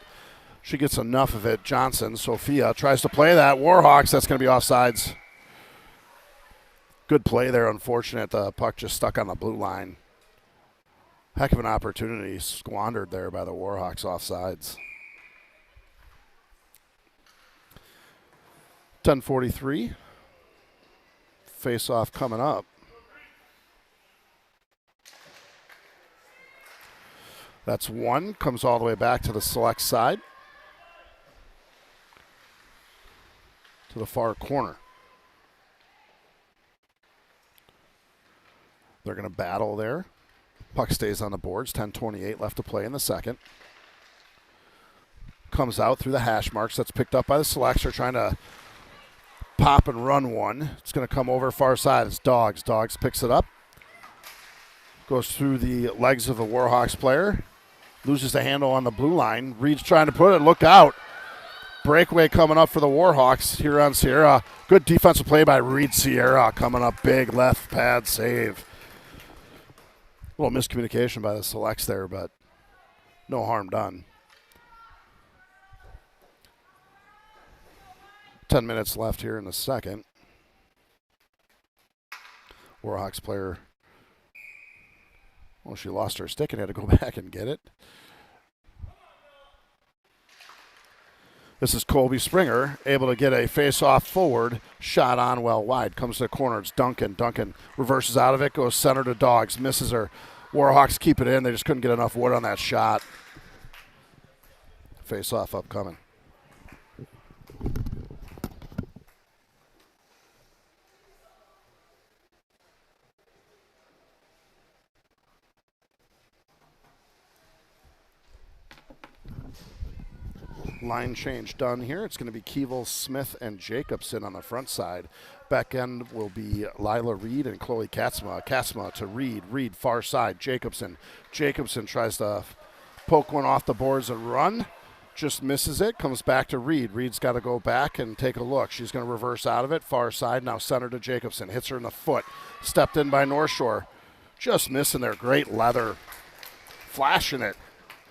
She gets enough of it. Johnson, Sophia, tries to play that. Warhawks, that's going to be offsides. Good play there. Unfortunate. The puck just stuck on the blue line. Heck of an opportunity squandered there by the Warhawks offsides. 10:43. Face-off coming up. That's one. Comes all the way back to the Select side. To the far corner. They're going to battle there. Puck stays on the boards. 10:28 left to play in the second. Comes out through the hash marks. That's picked up by the Selects. They're trying to pop and run one. It's going to come over far side. It's Dogs. Dogs picks it up. Goes through the legs of the Warhawks player. Loses the handle on the blue line. Reed's trying to put it. Look out. Breakaway coming up for the Warhawks here on Sierra. Good defensive play by Reed Sierra coming up big. Left pad save. A little miscommunication by the Selects there, but no harm done. 10 minutes left here in the second. Warhawks player, well, she lost her stick and had to go back and get it. This is Colby Springer, able to get a face-off forward, shot on well wide. Comes to the corner, it's Duncan. Duncan reverses out of it, goes center to Dogs, misses her. Warhawks keep it in. They just couldn't get enough wood on that shot. Face off upcoming. Line change done here. It's going to be Keevil, Smith, and Jacobson on the front side. Back end will be Lila Reed and Chloe Katzma. Katzma to Reed. Reed far side. Jacobson. Jacobson tries to poke one off the boards and run. Just misses it. Comes back to Reed. Reed's got to go back and take a look. She's going to reverse out of it. Far side. Now center to Jacobson. Hits her in the foot. Stepped in by North Shore. Just missing there. Great leather. Flashing it.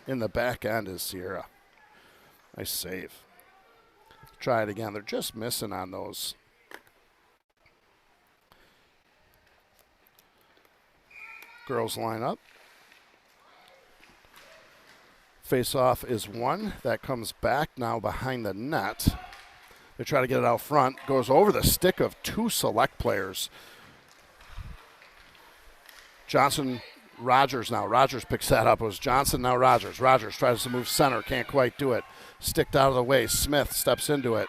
In the back end is Sierra. Nice save. Try it again. They're just missing on those. Girls line up. Face-off is one. That comes back now behind the net. They try to get it out front. Goes over the stick of two select players. Johnson, Rogers now. Rogers picks that up. It was Johnson, now Rogers. Rogers tries to move center. Can't quite do it. Sticked out of the way. Smith steps into it.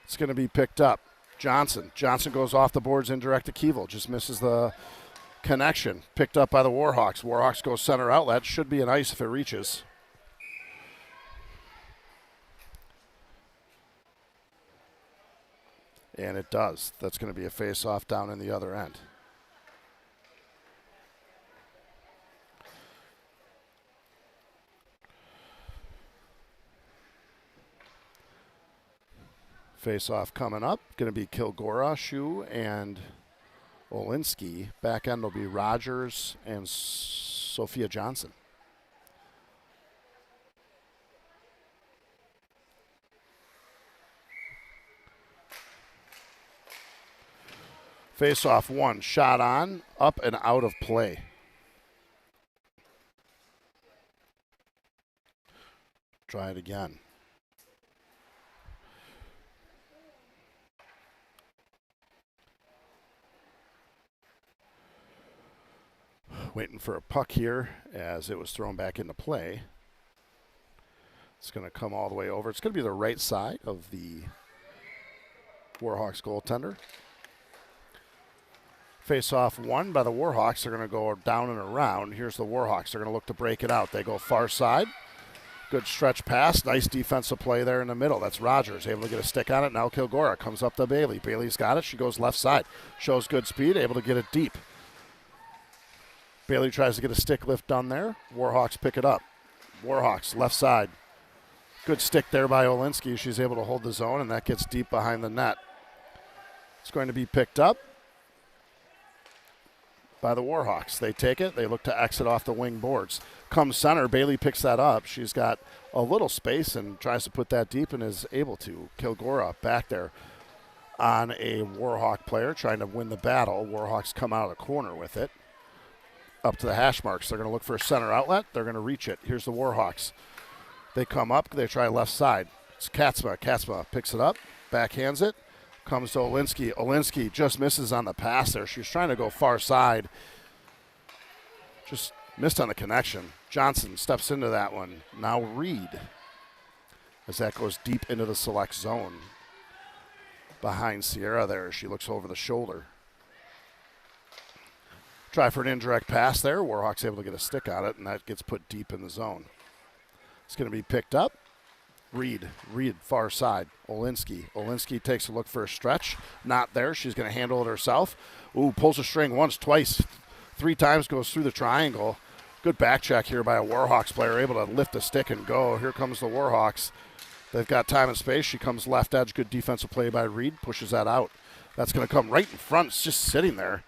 It's going to be picked up. Johnson. Johnson goes off the boards indirect to Keevil. Just misses the connection. Picked up by the Warhawks. Warhawks go center outlet. Should be an ice if it reaches. And it does. That's going to be a face-off down in the other end. Face-off coming up. Going to be Kilgora, Shu, and Olinsky. Back end will be Rogers and Sophia Johnson. Face-off one. Shot on, up and out of play. Try it again. Waiting for a puck here as it was thrown back into play. It's going to come all the way over. It's going to be the right side of the Warhawks goaltender. Face-off one by the Warhawks. They're going to go down and around. Here's the Warhawks. They're going to look to break it out. They go far side. Good stretch pass. Nice defensive play there in the middle. That's Rogers. Able to get a stick on it. Now Kilgora comes up to Bailey. Bailey's got it. She goes left side. Shows good speed. Able to get it deep. Bailey tries to get a stick lift done there. Warhawks pick it up. Warhawks left side. Good stick there by Olinsky. She's able to hold the zone, and that gets deep behind the net. It's going to be picked up by the Warhawks. They take it. They look to exit off the wing boards. Comes center. Bailey picks that up. She's got a little space and tries to put that deep and is able to. Kilgora back there on a Warhawk player trying to win the battle. Warhawks come out of the corner with it. Up to the hash marks. They're going to look for a center outlet. They're going to reach it. Here's the Warhawks. They come up. They try left side. It's Katzma. Katzma picks it up. Backhands it. Comes to Olinsky. Olinsky just misses on the pass there. She's trying to go far side. Just missed on the connection. Johnson steps into that one. Now Reed. As that goes deep into the select zone. Behind Sierra there. She looks over the shoulder. Try for an indirect pass there. Warhawks able to get a stick on it, and that gets put deep in the zone. It's going to be picked up. Reed far side. Olinsky takes a look for a stretch. Not there. She's going to handle it herself. Ooh, pulls a string once, twice, three times, goes through the triangle. Good back check here by a Warhawks player, able to lift the stick and go. Here comes the Warhawks. They've got time and space. She comes left edge. Good defensive play by Reed. Pushes that out. That's going to come right in front. It's just sitting there.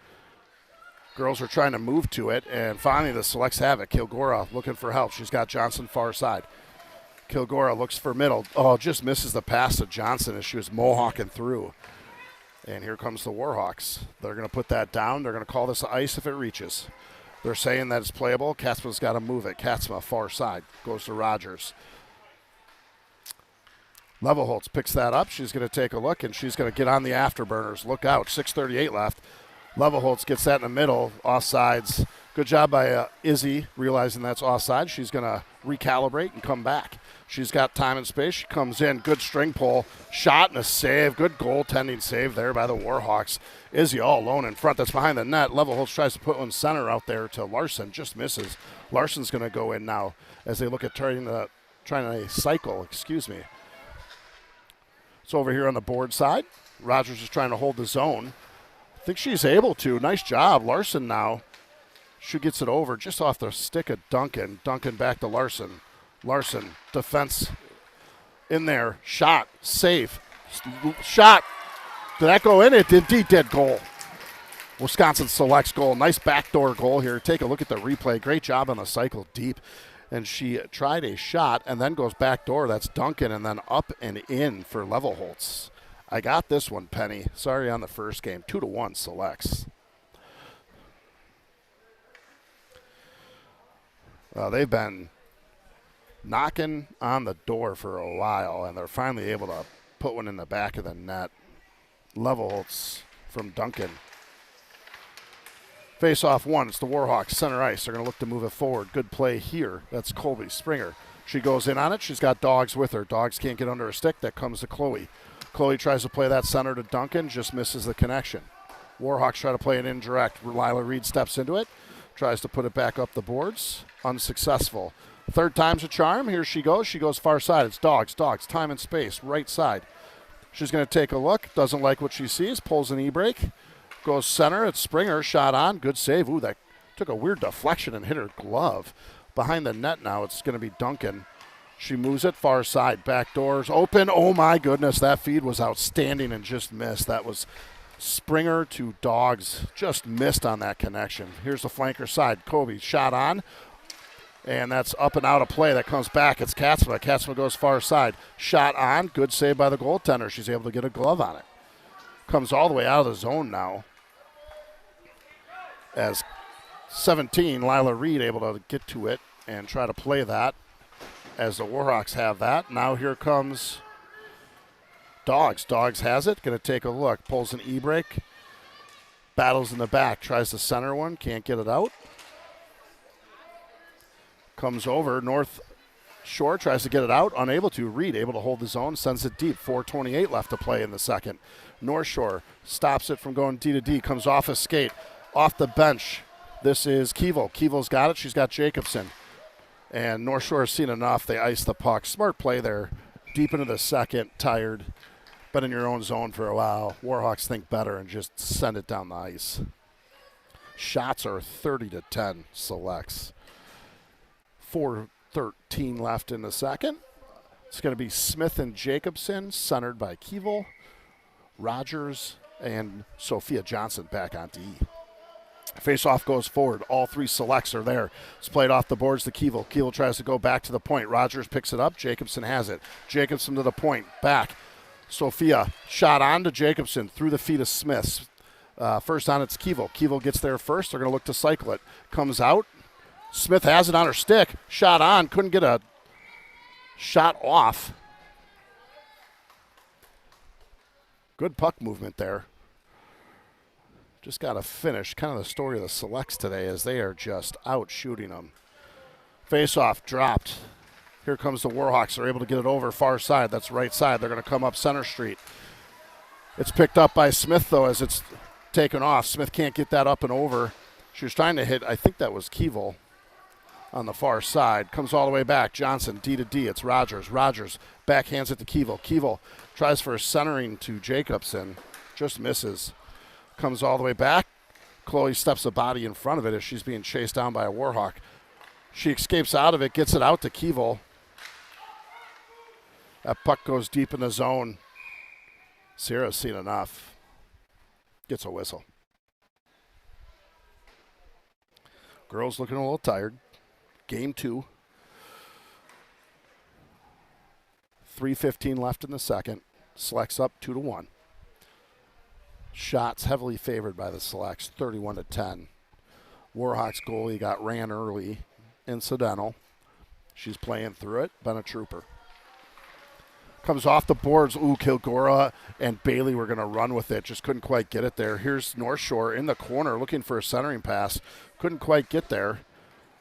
Girls are trying to move to it, and finally the selects have it. Kilgora looking for help. She's got Johnson far side. Kilgora looks for middle. Oh, just misses the pass to Johnson as she was mohawking through. And here comes the Warhawks. They're going to put that down. They're going to call this ice if it reaches. They're saying that it's playable. Katzma's got to move it. Katzma far side. Goes to Rogers. Levelholtz picks that up. She's going to take a look, and she's going to get on the afterburners. Look out. 6:38 left. Levelholtz gets that in the middle. Offsides. Good job by Izzy realizing that's offside. She's going to recalibrate and come back. She's got time and space. She comes in. Good string pull. Shot and a save. Good goaltending save there by the Warhawks. Izzy all alone in front. That's behind the net. Levelholtz tries to put one center out there to Larson. Just misses. Larson's going to go in now as they look at trying to cycle. Excuse me. It's over here on the board side. Rogers is trying to hold the zone. I think she's able to. Nice job. Larson now. She gets it over just off the stick of Duncan. Duncan back to Larson. Larson, defense in there. Shot, save, shot. Did that go in? It indeed did. Goal. Wisconsin selects goal. Nice backdoor goal here. Take a look at the replay. Great job on the cycle deep. And she tried a shot and then goes backdoor. That's Duncan, and then up and in for Levelholtz. I got this one, Penny. Sorry on the first game. 2-1 selects. They've been knocking on the door for a while, and they're finally able to put one in the back of the net. Levelholtz from Duncan. Face-off one. It's the Warhawks, center ice. They're going to look to move it forward. Good play here. That's Colby Springer. She goes in on it. She's got Dogs with her. Dogs can't get under a stick. That comes to Chloe. Chloe tries to play that center to Duncan, just misses the connection. Warhawks try to play it indirect. Lila Reed steps into it, tries to put it back up the boards. Unsuccessful. Third time's a charm. Here she goes. She goes far side. It's Dogs. Dogs. Time and space. Right side. She's going to take a look. Doesn't like what she sees. Pulls an e-brake. Goes center. It's Springer. Shot on. Good save. Ooh, that took a weird deflection and hit her glove. Behind the net now, it's going to be Duncan. She moves it far side. Back doors open. Oh, my goodness. That feed was outstanding and just missed. That was Springer to Dogs. Just missed on that connection. Here's the flanker side. Kobe. Shot on. And that's up and out of play. That comes back. It's Katzma. Katzma goes far side. Shot on. Good save by the goaltender. She's able to get a glove on it. Comes all the way out of the zone now. As 17, Lila Reed able to get to it and try to play that as the Warhawks have that. Now here comes Dogs. Dogs has it. Going to take a look. Pulls an e-brake. Battles in the back. Tries to center one. Can't get it out. Comes over. North Shore tries to get it out. Unable to. Reed able to hold the zone. Sends it deep. 4:28 left to play in the second. North Shore stops it from going D to D. Comes off a skate. Off the bench. This is Keevel. Keevel's got it. She's got Jacobson. And North Shore has seen enough. They ice the puck. Smart play there. Deep into the second. Tired. Been in your own zone for a while. Warhawks think better and just send it down the ice. Shots are 30-10 selects. 4:13 left in the second. It's going to be Smith and Jacobson, centered by Keevel, Rogers, and Sophia Johnson back on D. Face-off goes forward. All three selects are there. It's played off the boards to Keevel. Keevel tries to go back to the point. Rogers picks it up. Jacobson has it. Jacobson to the point. Back. Sophia shot on to Jacobson through the feet of Smith. First on it's Keevel. Keevel gets there first. They're going to look to cycle it. Comes out. Smith has it on her stick. Shot on. Couldn't get a shot off. Good puck movement there. Just got to finish. Kind of the story of the selects today as they are just out shooting them. Face-off dropped. Here comes the Warhawks. They're able to get it over far side. That's right side. They're going to come up Center Street. It's picked up by Smith, though, as it's taken off. Smith can't get that up and over. She was trying to hit, I think that was Keevel on the far side. Comes all the way back. Johnson, D to D. It's Rogers. Rogers backhands it to Keevel. Keevel tries for a centering to Jacobson. Just misses. Comes all the way back. Chloe steps a body in front of it as she's being chased down by a Warhawk. She escapes out of it, gets it out to Keevel. That puck goes deep in the zone. Sierra's seen enough. Gets a whistle. Girls looking a little tired. Game 2. 3:15 left in the second. Selects up 2-1. Shots heavily favored by the Selects, 31-10. Warhawks goalie got ran early. Incidental. She's playing through it. Been a trooper. Comes off the boards. Ooh, Kilgora and Bailey were going to run with it. Just couldn't quite get it there. Here's North Shore in the corner looking for a centering pass. Couldn't quite get there.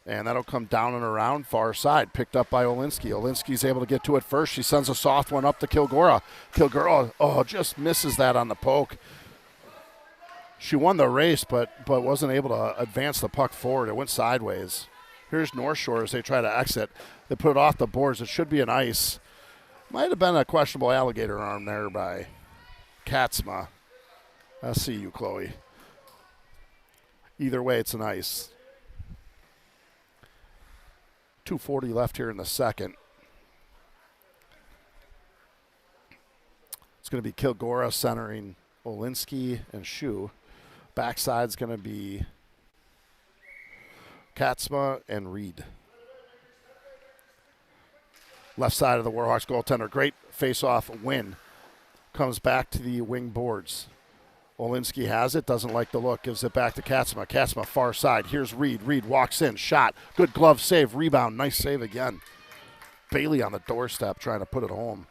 And that'll come down and around far side. Picked up by Olinsky. Olinsky's able to get to it first. She sends a soft one up to Kilgora. Kilgora, just misses that on the poke. She won the race, but wasn't able to advance the puck forward. It went sideways. Here's North Shore as they try to exit. They put it off the boards. It should be an ice. Might have been a questionable alligator arm there by Katzma. I see you, Chloe. Either way, it's an ice. 2:40 left here in the second. It's going to be Kilgora centering Olinsky and Shu. Backside's going to be Katzma and Reed. Left side of the Warhawks goaltender. Great face-off win. Comes back to the wing boards. Olinsky has it. Doesn't like the look. Gives it back to Katzma. Katzma far side. Here's Reed. Reed walks in. Shot. Good glove save. Rebound. Nice save again. Bailey on the doorstep trying to put it home.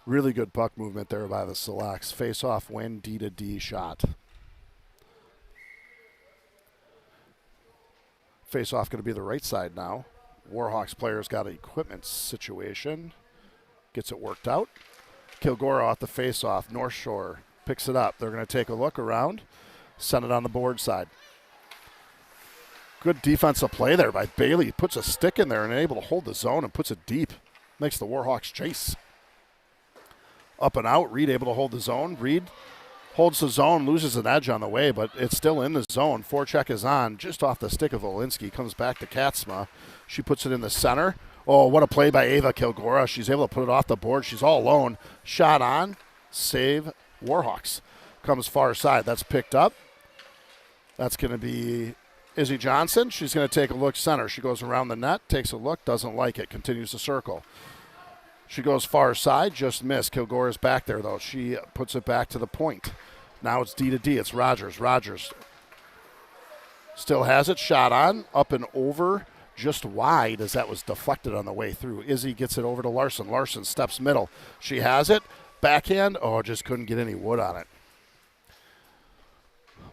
Really good puck movement there by the Selects. Face-off win. D-to-D shot. Face-off going to be the right side now. Warhawks players got an equipment situation. Gets it worked out. Kilgora off the face-off. North Shore picks it up. They're going to take a look around. Send it on the board side. Good defensive play there by Bailey. Puts a stick in there and able to hold the zone and puts it deep. Makes the Warhawks chase. Up and out. Reed able to hold the zone. Reed holds the zone, loses an edge on the way, but it's still in the zone. Forecheck is on, just off the stick of Olinsky. Comes back to Katzma. She puts it in the center. Oh, what a play by Ava Kilgora. She's able to put it off the board. She's all alone. Shot on. Save Warhawks. Comes far side. That's picked up. That's going to be Izzy Johnson. She's going to take a look center. She goes around the net, takes a look, doesn't like it, continues to circle. She goes far side, just missed. Kilgora's back there, though. She puts it back to the point. Now it's D-to-D. It's Rogers. Rogers still has it. Shot on. Up and over. Just wide as that was deflected on the way through. Izzy gets it over to Larson. Larson steps middle. She has it. Backhand. Oh, just couldn't get any wood on it.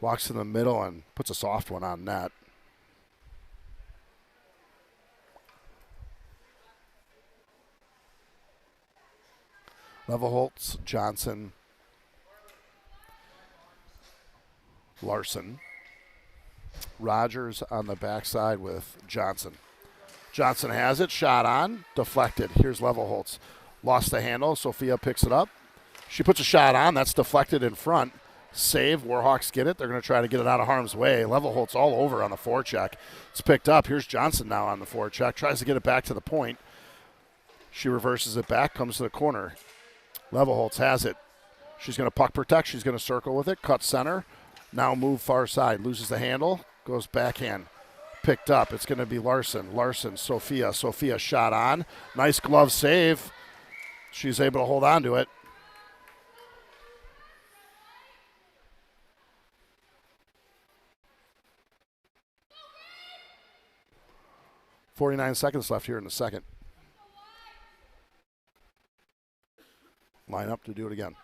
Walks in the middle and puts a soft one on net. Levelholtz, Johnson, Larson. Rogers on the backside with Johnson. Johnson has it. Shot on. Deflected. Here's Levelholtz. Lost the handle. Sophia picks it up. She puts a shot on. That's deflected in front. Save. Warhawks get it. They're going to try to get it out of harm's way. Levelholtz all over on the forecheck. It's picked up. Here's Johnson now on the forecheck. Tries to get it back to the point. She reverses it back. Comes to the corner. Levelholtz has it. She's going to puck protect. She's going to circle with it. Cut center. Now move far side. Loses the handle. Goes backhand. Picked up. It's going to be Larson. Larson, Sophia. Sophia shot on. Nice glove save. She's able to hold on to it. .49 seconds left here in the second. Line up to do it again.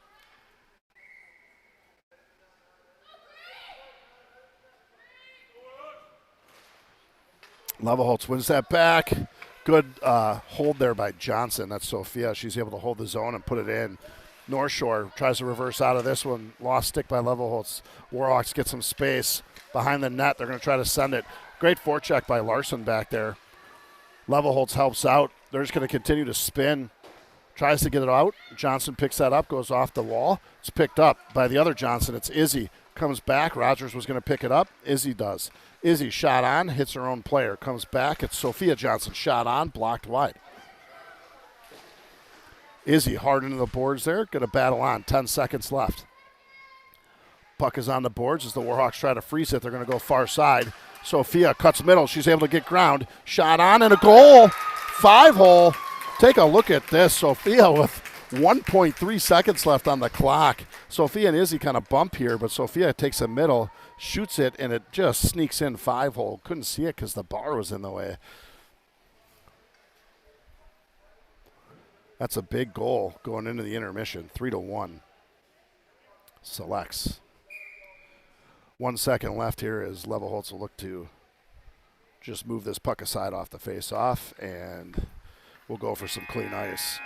Levelholtz wins that back. Good hold there by Johnson. That's Sophia. She's able to hold the zone and put it in. North Shore tries to reverse out of this one. Lost stick by Levelholtz. Warhawks get some space behind the net. They're going to try to send it. Great forecheck by Larson back there. Levelholtz helps out. They're just going to continue to spin. Tries to get it out. Johnson picks that up, goes off the wall. It's picked up by the other Johnson. It's Izzy. Comes back. Rogers was going to pick it up. Izzy does. Izzy shot on, hits her own player. Comes back. It's Sophia Johnson. Shot on, blocked wide. Izzy hard into the boards there. Going to battle on. 10 seconds left. Puck is on the boards as the Warhawks try to freeze it. They're going to go far side. Sophia cuts middle. She's able to get ground. Shot on and a goal. 5-hole. Take a look at this. Sophia with 1.3 seconds left on the clock. Sophia and Izzy kind of bump here, but Sophia takes a middle, shoots it, and it just sneaks in 5-hole. Couldn't see it because the bar was in the way. That's a big goal going into the intermission. 3-1. Selects. 1 second left here as Levelholtz will look to just move this puck aside off the face-off, and we'll go for some clean ice.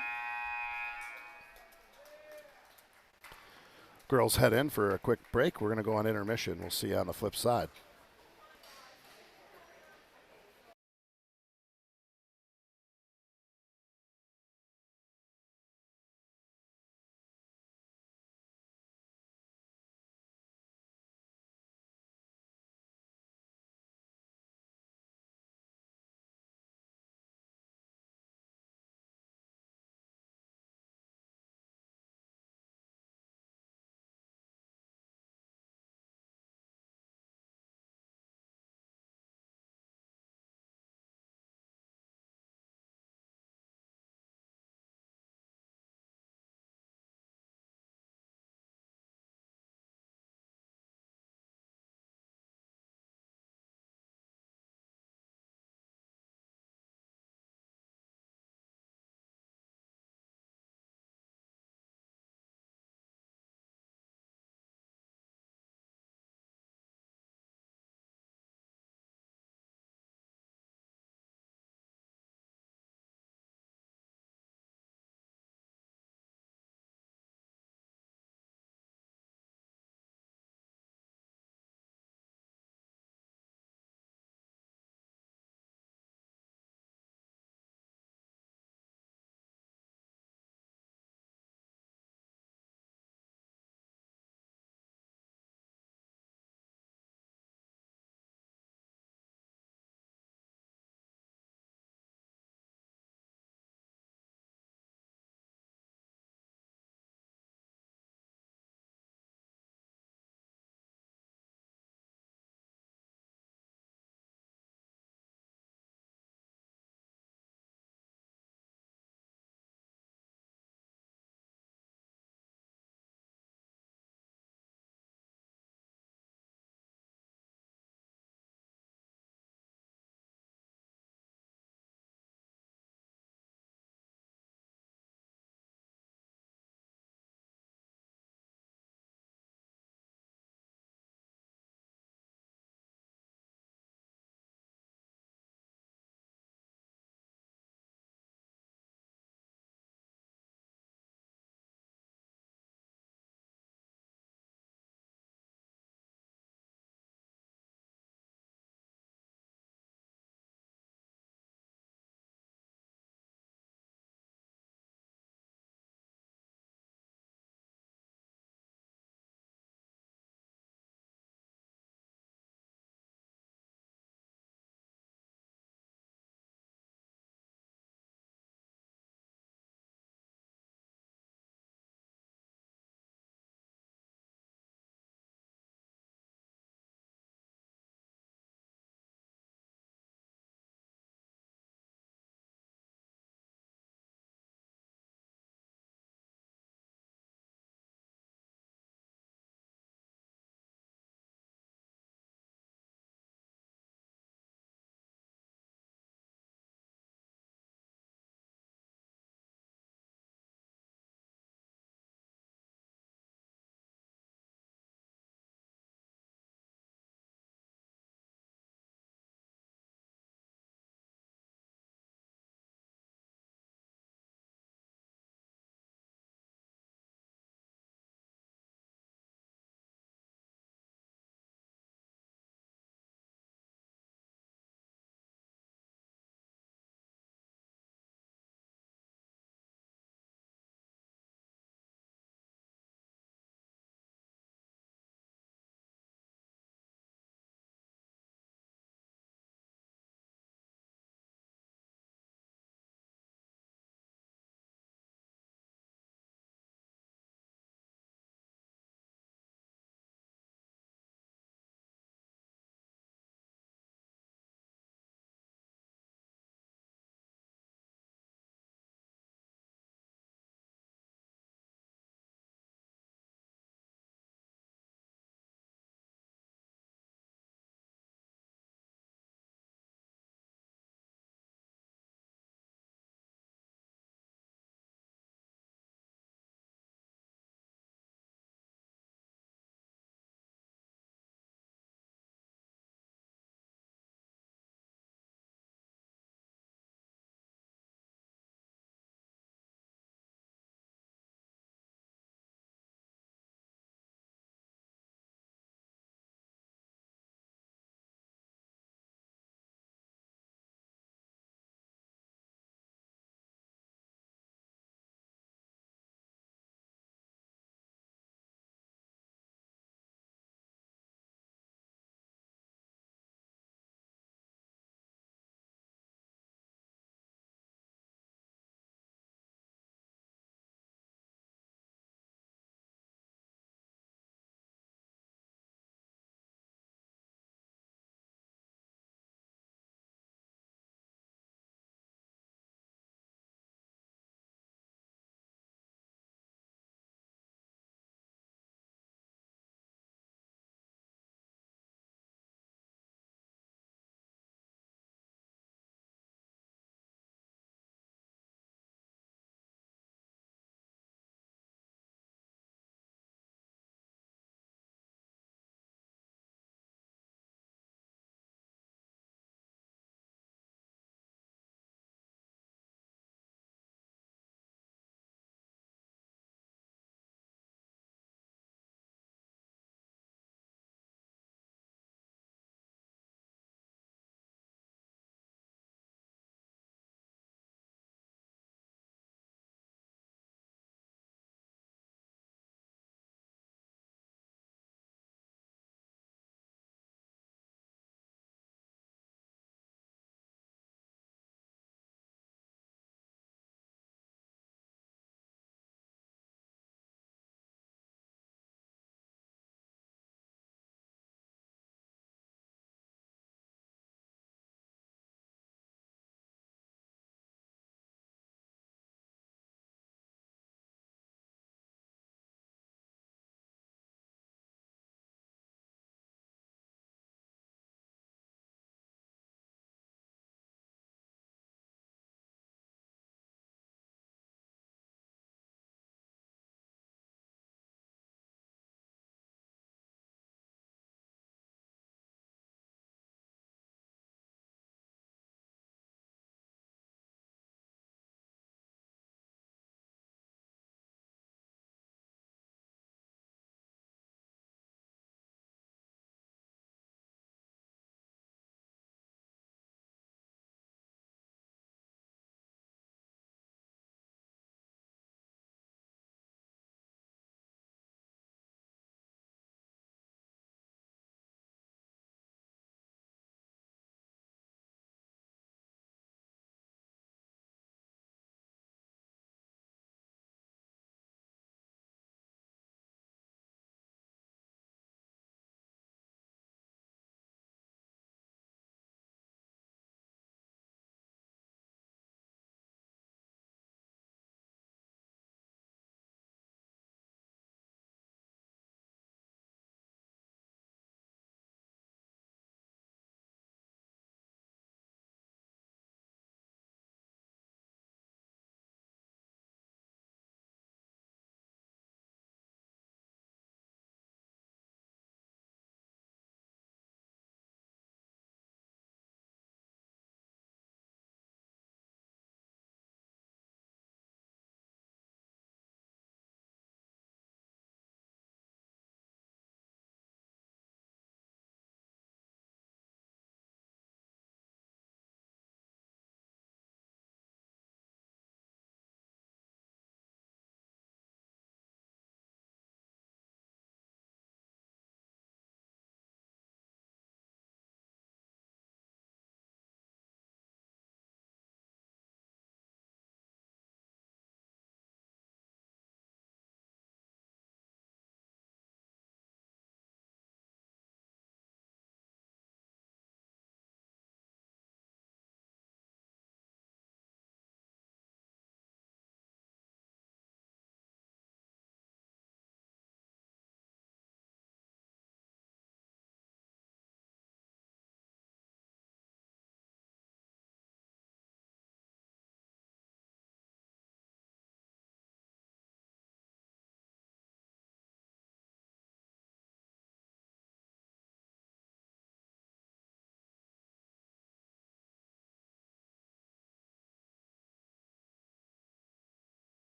Girls head in for a quick break. We're going to go on intermission. We'll see you on the flip side.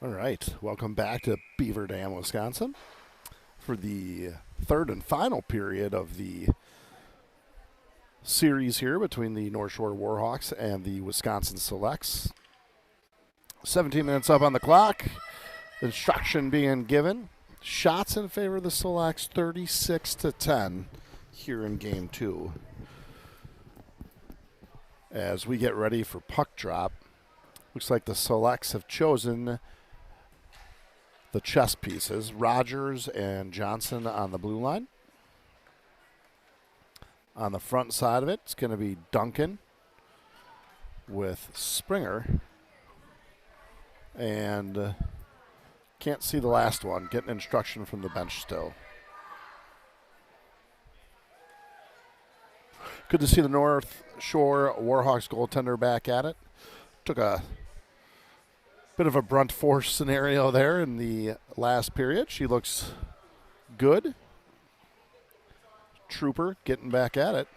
All right, welcome back to Beaver Dam, Wisconsin for the third and final period of the series here between the North Shore Warhawks and the Wisconsin Selects. 17 minutes up on the clock. Instruction being given. Shots in favor of the Selects, 36-10 here in Game 2. As we get ready for puck drop, looks like the Selects have chosen the chess pieces. Rogers and Johnson on the blue line. On the front side of it, it's going to be Duncan with Springer. And can't see the last one. Getting instruction from the bench still. Good to see the North Shore Warhawks goaltender back at it. Took a bit of a brunt force scenario there in the last period. She looks good. Trooper getting back at it.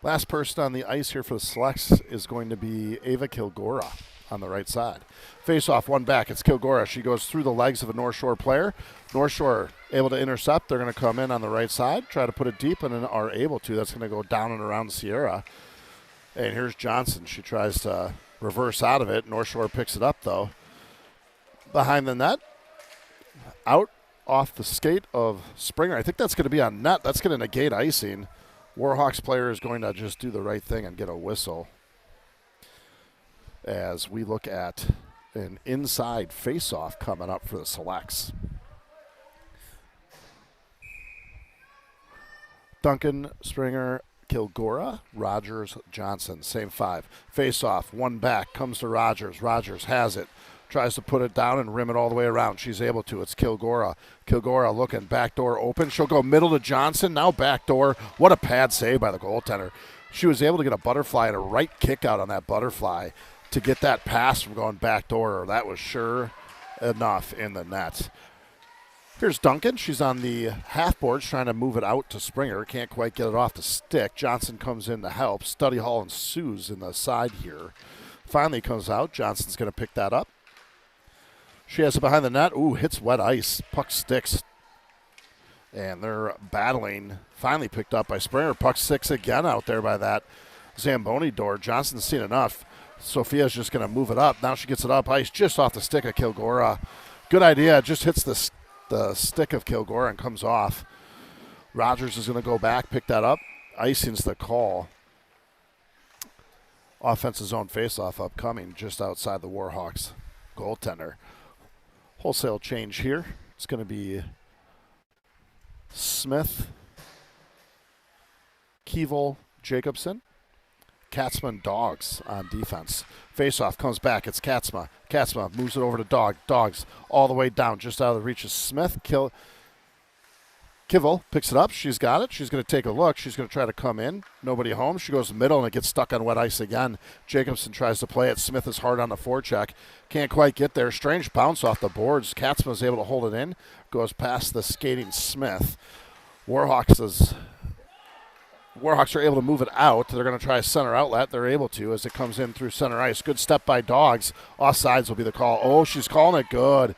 Last person on the ice here for the Selects is going to be Ava Kilgora on the right side. Face-off, one back. It's Kilgora. She goes through the legs of a North Shore player. North Shore able to intercept. They're going to come in on the right side, try to put it deep, and then are able to. That's going to go down and around Sierra. And here's Johnson. She tries to reverse out of it. North Shore picks it up, though. Behind the net. Out off the skate of Springer. I think that's going to be on net. That's going to negate icing. Warhawks player is going to just do the right thing and get a whistle as we look at an inside face-off coming up for the Selects. Duncan, Springer, Kilgora, Rogers, Johnson. Same five. Face-off, one back, comes to Rogers. Rogers has it. Tries to put it down and rim it all the way around. She's able to. It's Kilgora. Kilgora looking. Back door open. She'll go middle to Johnson. Now back door. What a pad save by the goaltender. She was able to get a butterfly and a right kick out on that butterfly to get that pass from going back door. That was sure enough in the net. Here's Duncan. She's on the half boards trying to move it out to Springer. Can't quite get it off the stick. Johnson comes in to help. Study Hall ensues in the side here. Finally comes out. Johnson's going to pick that up. She has it behind the net. Ooh, hits wet ice. Puck sticks. And they're battling. Finally picked up by Springer. Puck sticks again out there by that Zamboni door. Johnson's seen enough. Sophia's just going to move it up. Now she gets it up ice just off the stick of Kilgora. Good idea. Just hits the stick of Kilgora and comes off. Rogers is going to go back, pick that up. Icing's the call. Offensive zone faceoff upcoming just outside the Warhawks goaltender. Wholesale change here. It's going to be Smith, Keevel, Jacobson, Katzman, Dogs on defense. Faceoff comes back. It's Katzma. Katzma moves it over to Dogs all the way down, just out of the reach of Smith. Kivel picks it up. She's got it. She's going to take a look. She's going to try to come in. Nobody home. She goes middle, and it gets stuck on wet ice again. Jacobson tries to play it. Smith is hard on the forecheck. Can't quite get there. Strange bounce off the boards. Katzma is able to hold it in. Goes past the skating Smith. Warhawks are able to move it out. They're going to try a center outlet. They're able to as it comes in through center ice. Good step by Dogs. Offsides will be the call. Oh, she's calling it good.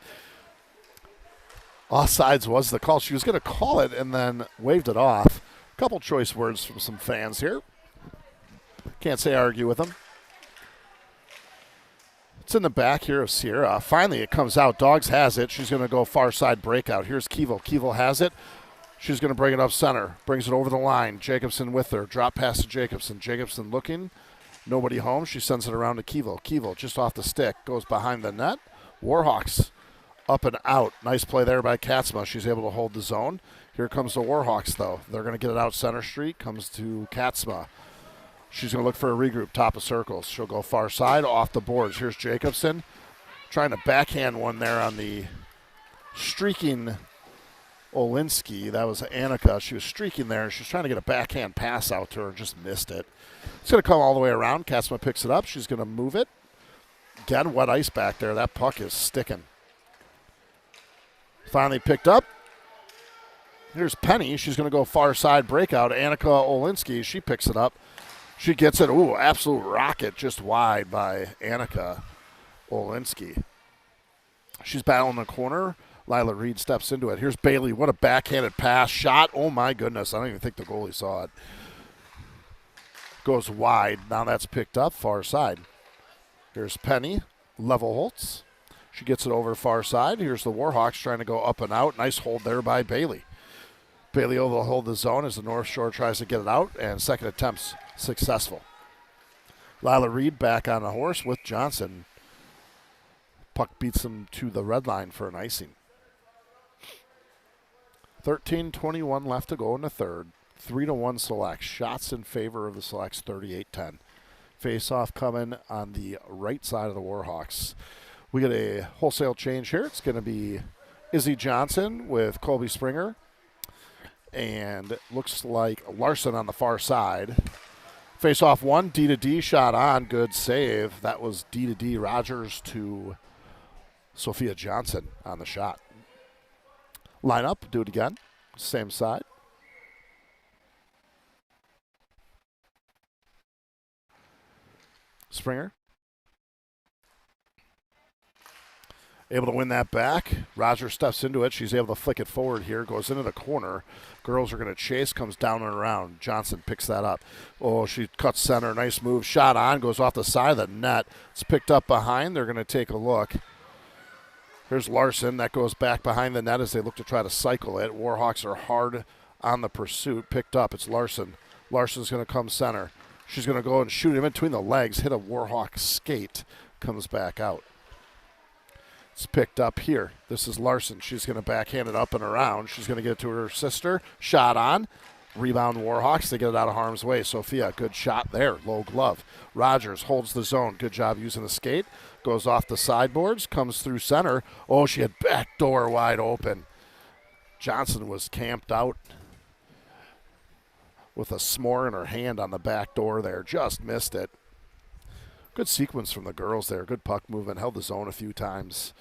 Offsides was the call. She was going to call it and then waved it off. A couple choice words from some fans here. Can't say I argue with them. It's in the back here of Sierra. Finally, it comes out. Dogs has it. She's going to go far side breakout. Here's Keevel. Keevel has it. She's going to bring it up center. Brings it over the line. Jacobson with her. Drop pass to Jacobson. Jacobson looking. Nobody home. She sends it around to Keevel. Keevel just off the stick. Goes behind the net. Warhawks up and out. Nice play there by Katzma. She's able to hold the zone. Here comes the Warhawks, though. They're going to get it out center street. Comes to Katzma. She's going to look for a regroup. Top of circles. She'll go far side. Off the boards. Here's Jacobson. Trying to backhand one there on the streaking Olinsky. That was Annika. She was streaking there. She was trying to get a backhand pass out to her and just missed it. It's going to come all the way around. Katzma picks it up. She's going to move it. Again, wet ice back there. That puck is sticking. Finally picked up. Here's Penny. She's going to go far side breakout. Annika Olinsky, she picks it up. She gets it. Ooh, absolute rocket just wide by Annika. Olinsky. She's battling the corner. Lila Reed steps into it. Here's Bailey. What a backhanded pass. Shot. Oh, my goodness. I don't even think the goalie saw it. Goes wide. Now that's picked up. Far side. Here's Penny. Level Holtz. She gets it over far side. Here's the Warhawks trying to go up and out. Nice hold there by Bailey. Bailey able to hold the zone as the North Shore tries to get it out, and second attempt's successful. Lila Reed back on the horse with Johnson. Puck beats him to the red line for an icing. 13:21 left to go in the third. 3-1 Selects. Shots in favor of the Selects, 38-10. Face-off coming on the right side of the Warhawks. We get a wholesale change here. It's going to be Izzy Johnson with Colby Springer. And looks like Larson on the far side. Face-off one, D to D, shot on. Good save. That was D to D. Rogers to Sophia Johnson on the shot. Line up, do it again. Same side. Springer. Able to win that back. Rogers steps into it. She's able to flick it forward here. Goes into the corner. Girls are going to chase. Comes down and around. Johnson picks that up. Oh, she cuts center. Nice move. Shot on. Goes off the side of the net. It's picked up behind. They're going to take a look. Here's Larson. That goes back behind the net as they look to try to cycle it. Warhawks are hard on the pursuit. Picked up. It's Larson. Larson's going to come center. She's going to go and shoot him in between the legs. Hit a Warhawk skate. Comes back out. It's picked up here. This is Larson. She's going to backhand it up and around. She's going to get it to her sister. Shot on. Rebound Warhawks. They get it out of harm's way. Sophia, good shot there. Low glove. Rogers holds the zone. Good job using the skate. Goes off the sideboards. Comes through center. Oh, she had back door wide open. Johnson was camped out with a s'more in her hand on the back door there. Just missed it. Good sequence from the girls there. Good puck movement. Held the zone a few times.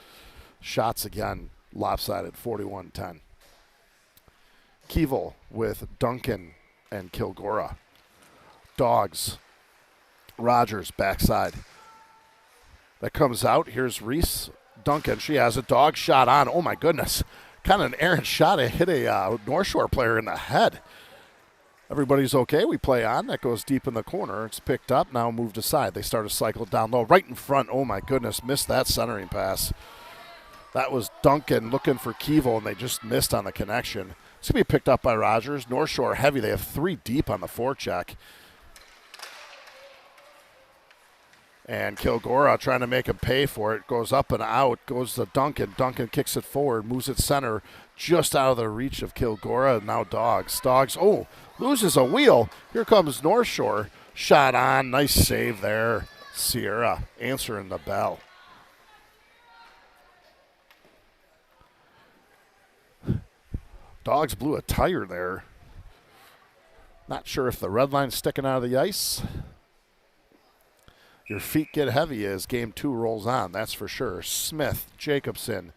Shots again. Lopsided. 41-10. Keevel with Duncan and Kilgora. Dogs. Rogers backside. That comes out. Here's Reese. Duncan. She has a dog shot on. Oh my goodness. Kind of an errant shot. It hit a North Shore player in the head. Everybody's okay. We play on. That goes deep in the corner. It's picked up. Now moved aside. They start to cycle down low. Right in front. Oh, my goodness. Missed that centering pass. That was Duncan looking for Keevel, and they just missed on the connection. It's going to be picked up by Rogers. North Shore heavy. They have 3 deep on the forecheck. And Kilgora trying to make him pay for it. Goes up and out. Goes to Duncan. Duncan kicks it forward. Moves it center. Just out of the reach of Kilgora. Now Dogs. Dogs. Oh, loses a wheel. Here comes North Shore. Shot on. Nice save there. Sierra answering the bell. Dogs blew a tire there. Not sure if the red line's sticking out of the ice. Your feet get heavy as game 2 rolls on, that's for sure. Smith, Jacobson.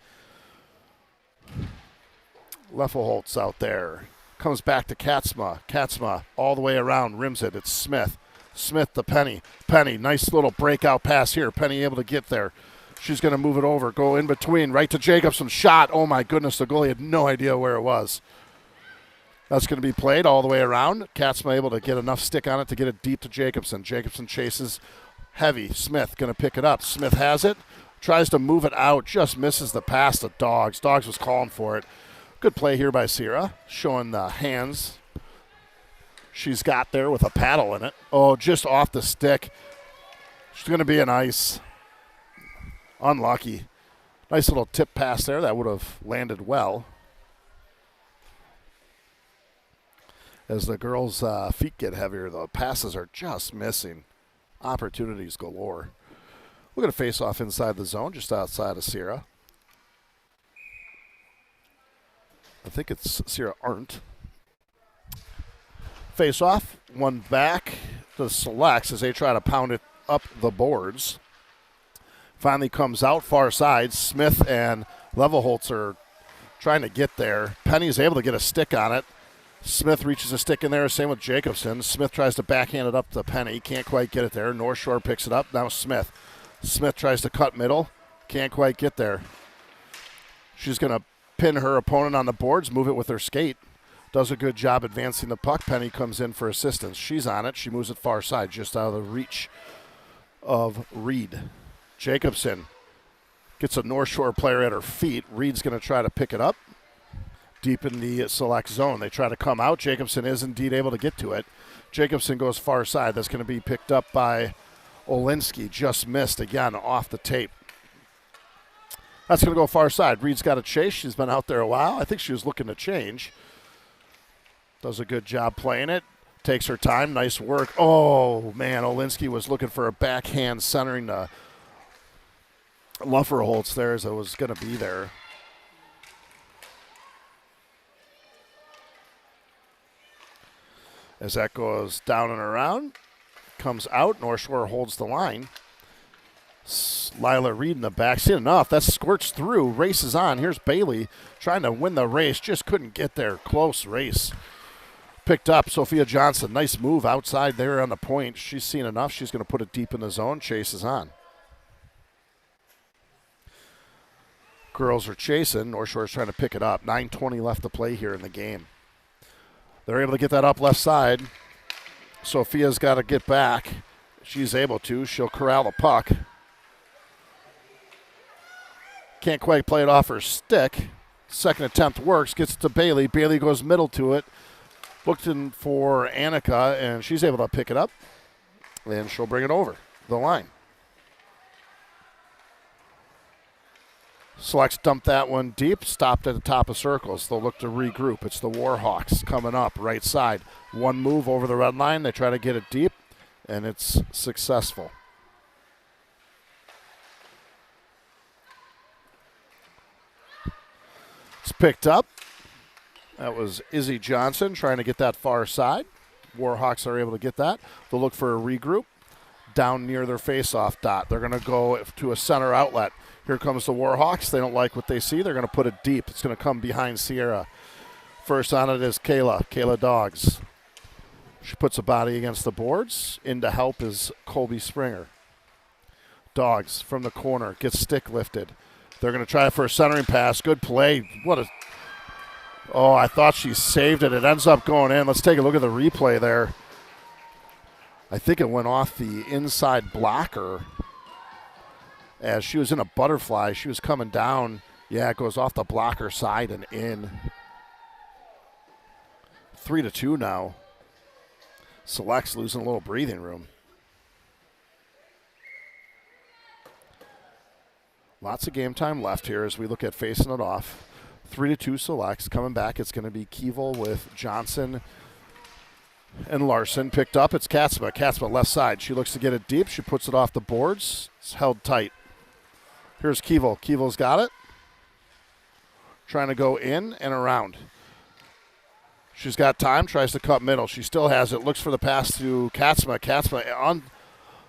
Leffelholtz out there. Comes back to Katzma. Katzma all the way around, rims it. It's Smith. Smith to Penny. Penny, nice little breakout pass here. Penny able to get there. She's going to move it over, go in between, right to Jacobson. Shot. Oh, my goodness, the goalie had no idea where it was. That's going to be played all the way around. Katzma able to get enough stick on it to get it deep to Jacobson. Jacobson chases heavy. Smith going to pick it up. Smith has it. Tries to move it out. Just misses the pass to Dogs. Dogs was calling for it. Good play here by Sierra, showing the hands she's got there with a paddle in it. Oh, just off the stick. She's going to be an ice. Unlucky. Nice little tip pass there. That would have landed well. As the girls' feet get heavier, the passes are just missing. Opportunities galore. We're going to face off inside the zone, just outside of Sierra. I think it's Sierra Arndt. Face off, one back to the Selects as they try to pound it up the boards. Finally comes out far side. Smith and Levelholtz are trying to get there. Penny's able to get a stick on it. Smith reaches a stick in there, same with Jacobson. Smith tries to backhand it up to Penny. Can't quite get it there. North Shore picks it up. Now Smith. Smith tries to cut middle. Can't quite get there. She's going to pin her opponent on the boards, move it with her skate. Does a good job advancing the puck. Penny comes in for assistance. She's on it. She moves it far side, just out of the reach of Reed. Jacobson gets a North Shore player at her feet. Reed's going to try to pick it up deep in the select zone. They try to come out. Jacobson is indeed able to get to it. Jacobson goes far side. That's going to be picked up by Olinsky. Just missed again off the tape. That's going to go far side. Reed's got a chase. She's been out there a while. I think she was looking to change. Does a good job playing it. Takes her time. Nice work. Oh, man. Olinsky was looking for a backhand centering the Lufferholtz there as it was going to be there. As that goes down and around, comes out. North Shore holds the line. Lila Reed in the back. Seen enough. That squirts through. Races on. Here's Bailey trying to win the race. Just couldn't get there. Close race. Picked up. Sophia Johnson. Nice move outside there on the point. She's seen enough. She's going to put it deep in the zone. Chases on. Girls are chasing. North Shore's trying to pick it up. 9:20 left to play here in the game. They're able to get that up left side. Sophia's got to get back. She's able to. She'll corral the puck. Can't quite play it off her stick. Second attempt works. Gets it to Bailey. Bailey goes middle to it. Looking for Annika, and she's able to pick it up. And she'll bring it over the line. Selects dumped that one deep. Stopped at the top of circles. They'll look to regroup. It's the Warhawks coming up right side. One move over the red line. They try to get it deep, and it's successful. It's picked up. That was Izzy Johnson trying to get that far side. Warhawks are able to get that. They'll look for a regroup down near their face-off dot. They're going to go to a center outlet. Here comes the Warhawks. They don't like what they see. They're going to put it deep. It's going to come behind Sierra. First on it is Kayla Dogs. She puts a body against the boards. In to help is Colby Springer. Dogs from the corner. Gets stick lifted. They're going to try for a centering pass. Good play. Oh, I thought she saved it. It ends up going in. Let's take a look at the replay there. I think it went off the inside blocker as she was in a butterfly. She was coming down. Yeah, it goes off the blocker side and in. 3-2 now. Select's losing a little breathing room. Lots of game time left here as we look at facing it off. 3-2 Selects. Coming back, it's going to be Keevel with Johnson and Larson. Picked up, it's Katzma. Katzma left side. She looks to get it deep. She puts it off the boards. It's held tight. Here's Keevel. Keevel's got it. Trying to go in and around. She's got time. Tries to cut middle. She still has it. Looks for the pass to Katzma. Katzma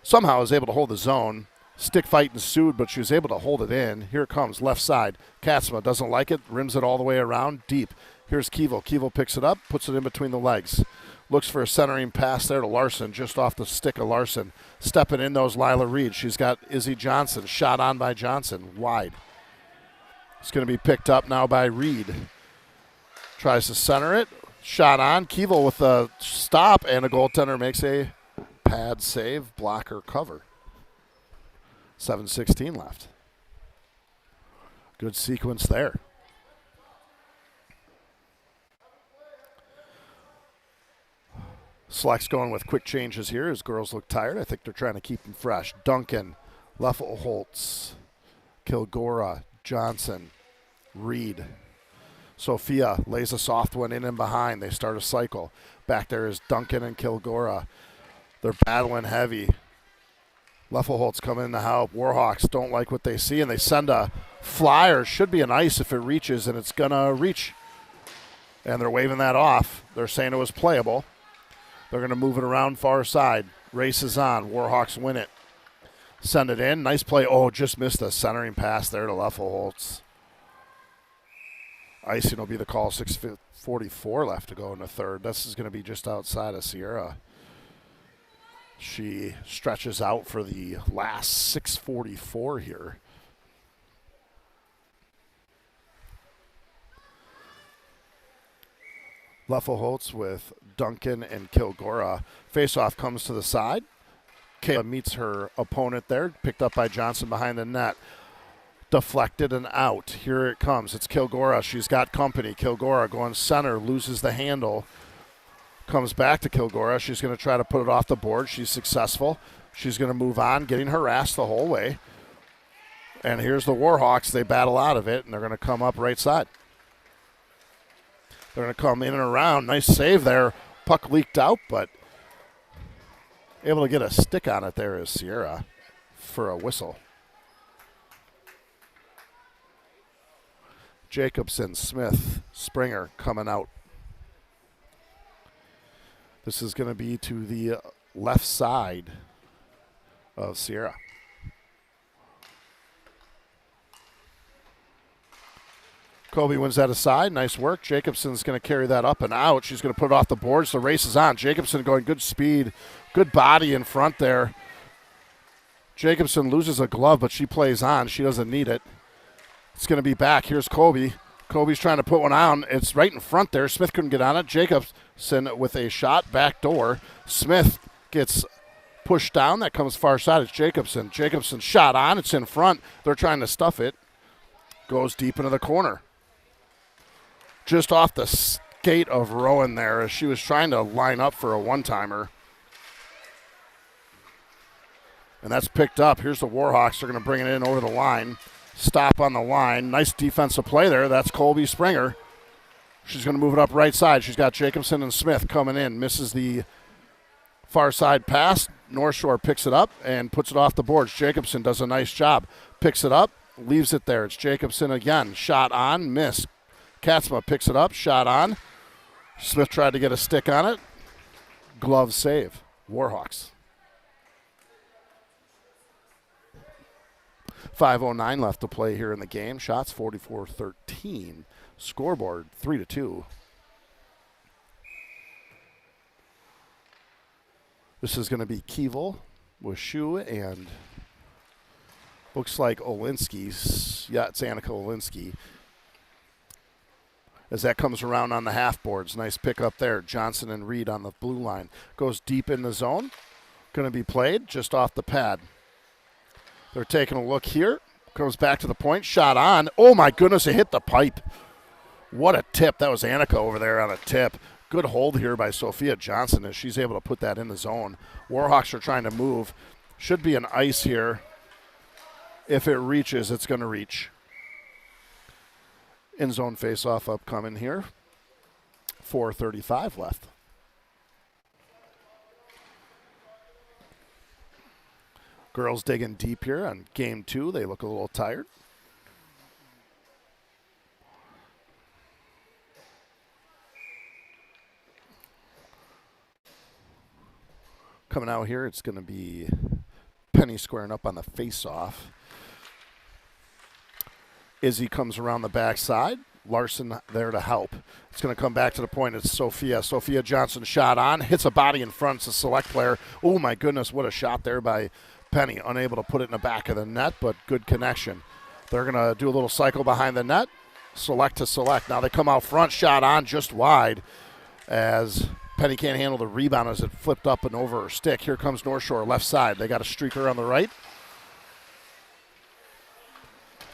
somehow is able to hold the zone. Stick fight ensued, but she was able to hold it in. Here it comes, left side. Katzma doesn't like it, rims it all the way around, deep. Here's Keevel. Keevel picks it up, puts it in between the legs. Looks for a centering pass there to Larson, just off the stick of Larson. Stepping in those Lila Reed. She's got Izzy Johnson, shot on by Johnson, wide. It's going to be picked up now by Reed. Tries to center it, shot on. Keevel with a stop, and a goaltender makes a pad save, blocker cover. 7:16 left. Good sequence there. Select's going with quick changes here as girls look tired. I think they're trying to keep them fresh. Duncan, Leffelholtz, Kilgora, Johnson, Reed. Sophia lays a soft one in and behind. They start a cycle. Back there is Duncan and Kilgora. They're battling heavy. Leffelholtz coming in to help. Warhawks don't like what they see, and they send a flyer. Should be an ice if it reaches, and it's going to reach. And they're waving that off. They're saying it was playable. They're going to move it around far side. Race is on. Warhawks win it. Send it in. Nice play. Oh, just missed a centering pass there to Leffelholtz. Icing will be the call. 6:44 left to go in the third. This is going to be just outside of Sierra. She stretches out for the last 6:44 here. Leffelholtz with Duncan and Kilgora. Faceoff comes to the side. Kayla meets her opponent there, picked up by Johnson behind the net. Deflected and out. Here it comes. It's Kilgora. She's got company. Kilgora going center, loses the handle. Comes back to Kilgora. She's going to try to put it off the board. She's successful. She's going to move on, getting harassed the whole way. And here's the Warhawks. They battle out of it, and they're going to come up right side. They're going to come in and around. Nice save there. Puck leaked out, but able to get a stick on it there is Sierra for a whistle. Jacobson, Smith, Springer coming out. This is going to be to the left side of Sierra. Kobe wins that aside. Nice work. Jacobson's going to carry that up and out. She's going to put it off the boards. The race is on. Jacobson going good speed, good body in front there. Jacobson loses a glove, but she plays on. She doesn't need it. It's going to be back. Here's Kobe. Kobe's trying to put one on. It's right in front there. Smith couldn't get on it. Jacobson with a shot back door. Smith gets pushed down. That comes far side. It's Jacobson. Jacobson shot on. It's in front. They're trying to stuff it. Goes deep into the corner. Just off the skate of Rowan there as she was trying to line up for a one-timer. And that's picked up. Here's the Warhawks. They're going to bring it in over the line. Stop on the line. Nice defensive play there. That's Colby Springer. She's going to move it up right side. She's got Jacobson and Smith coming in. Misses the far side pass. North Shore picks it up and puts it off the boards. Jacobson does a nice job. Picks it up, leaves it there. It's Jacobson again. Shot on, miss. Katzma picks it up, shot on. Smith tried to get a stick on it. Glove save. Warhawks. 5:09 left to play here in the game. Shots 44-13. Scoreboard 3-2. This is going to be Keevil with Shu and looks like Olinsky's. Yeah, it's Annika Olinsky. As that comes around on the half boards. Nice pick up there. Johnson and Reed on the blue line. Goes deep in the zone. Going to be played just off the pad. They're taking a look here. Comes back to the point. Shot on. Oh, my goodness, it hit the pipe. What a tip. That was Annika over there on a tip. Good hold here by Sophia Johnson as she's able to put that in the zone. Warhawks are trying to move. Should be an ice here. If it reaches, it's going to reach. In-zone face-off upcoming here. 4:35 left. Girls digging deep here on game 2. They look a little tired. Coming out here, it's going to be Penny squaring up on the face-off. Izzy comes around the backside. Larson there to help. It's going to come back to the point. It's Sophia. Sophia Johnson shot on. Hits a body in front. It's a select player. Oh, my goodness, what a shot there by Penny. Unable to put it in the back of the net, but good connection. They're going to do a little cycle behind the net. Select to select. Now they come out front. Shot on just wide as Penny can't handle the rebound as it flipped up and over her stick. Here comes North Shore, left side. They got a streaker on the right.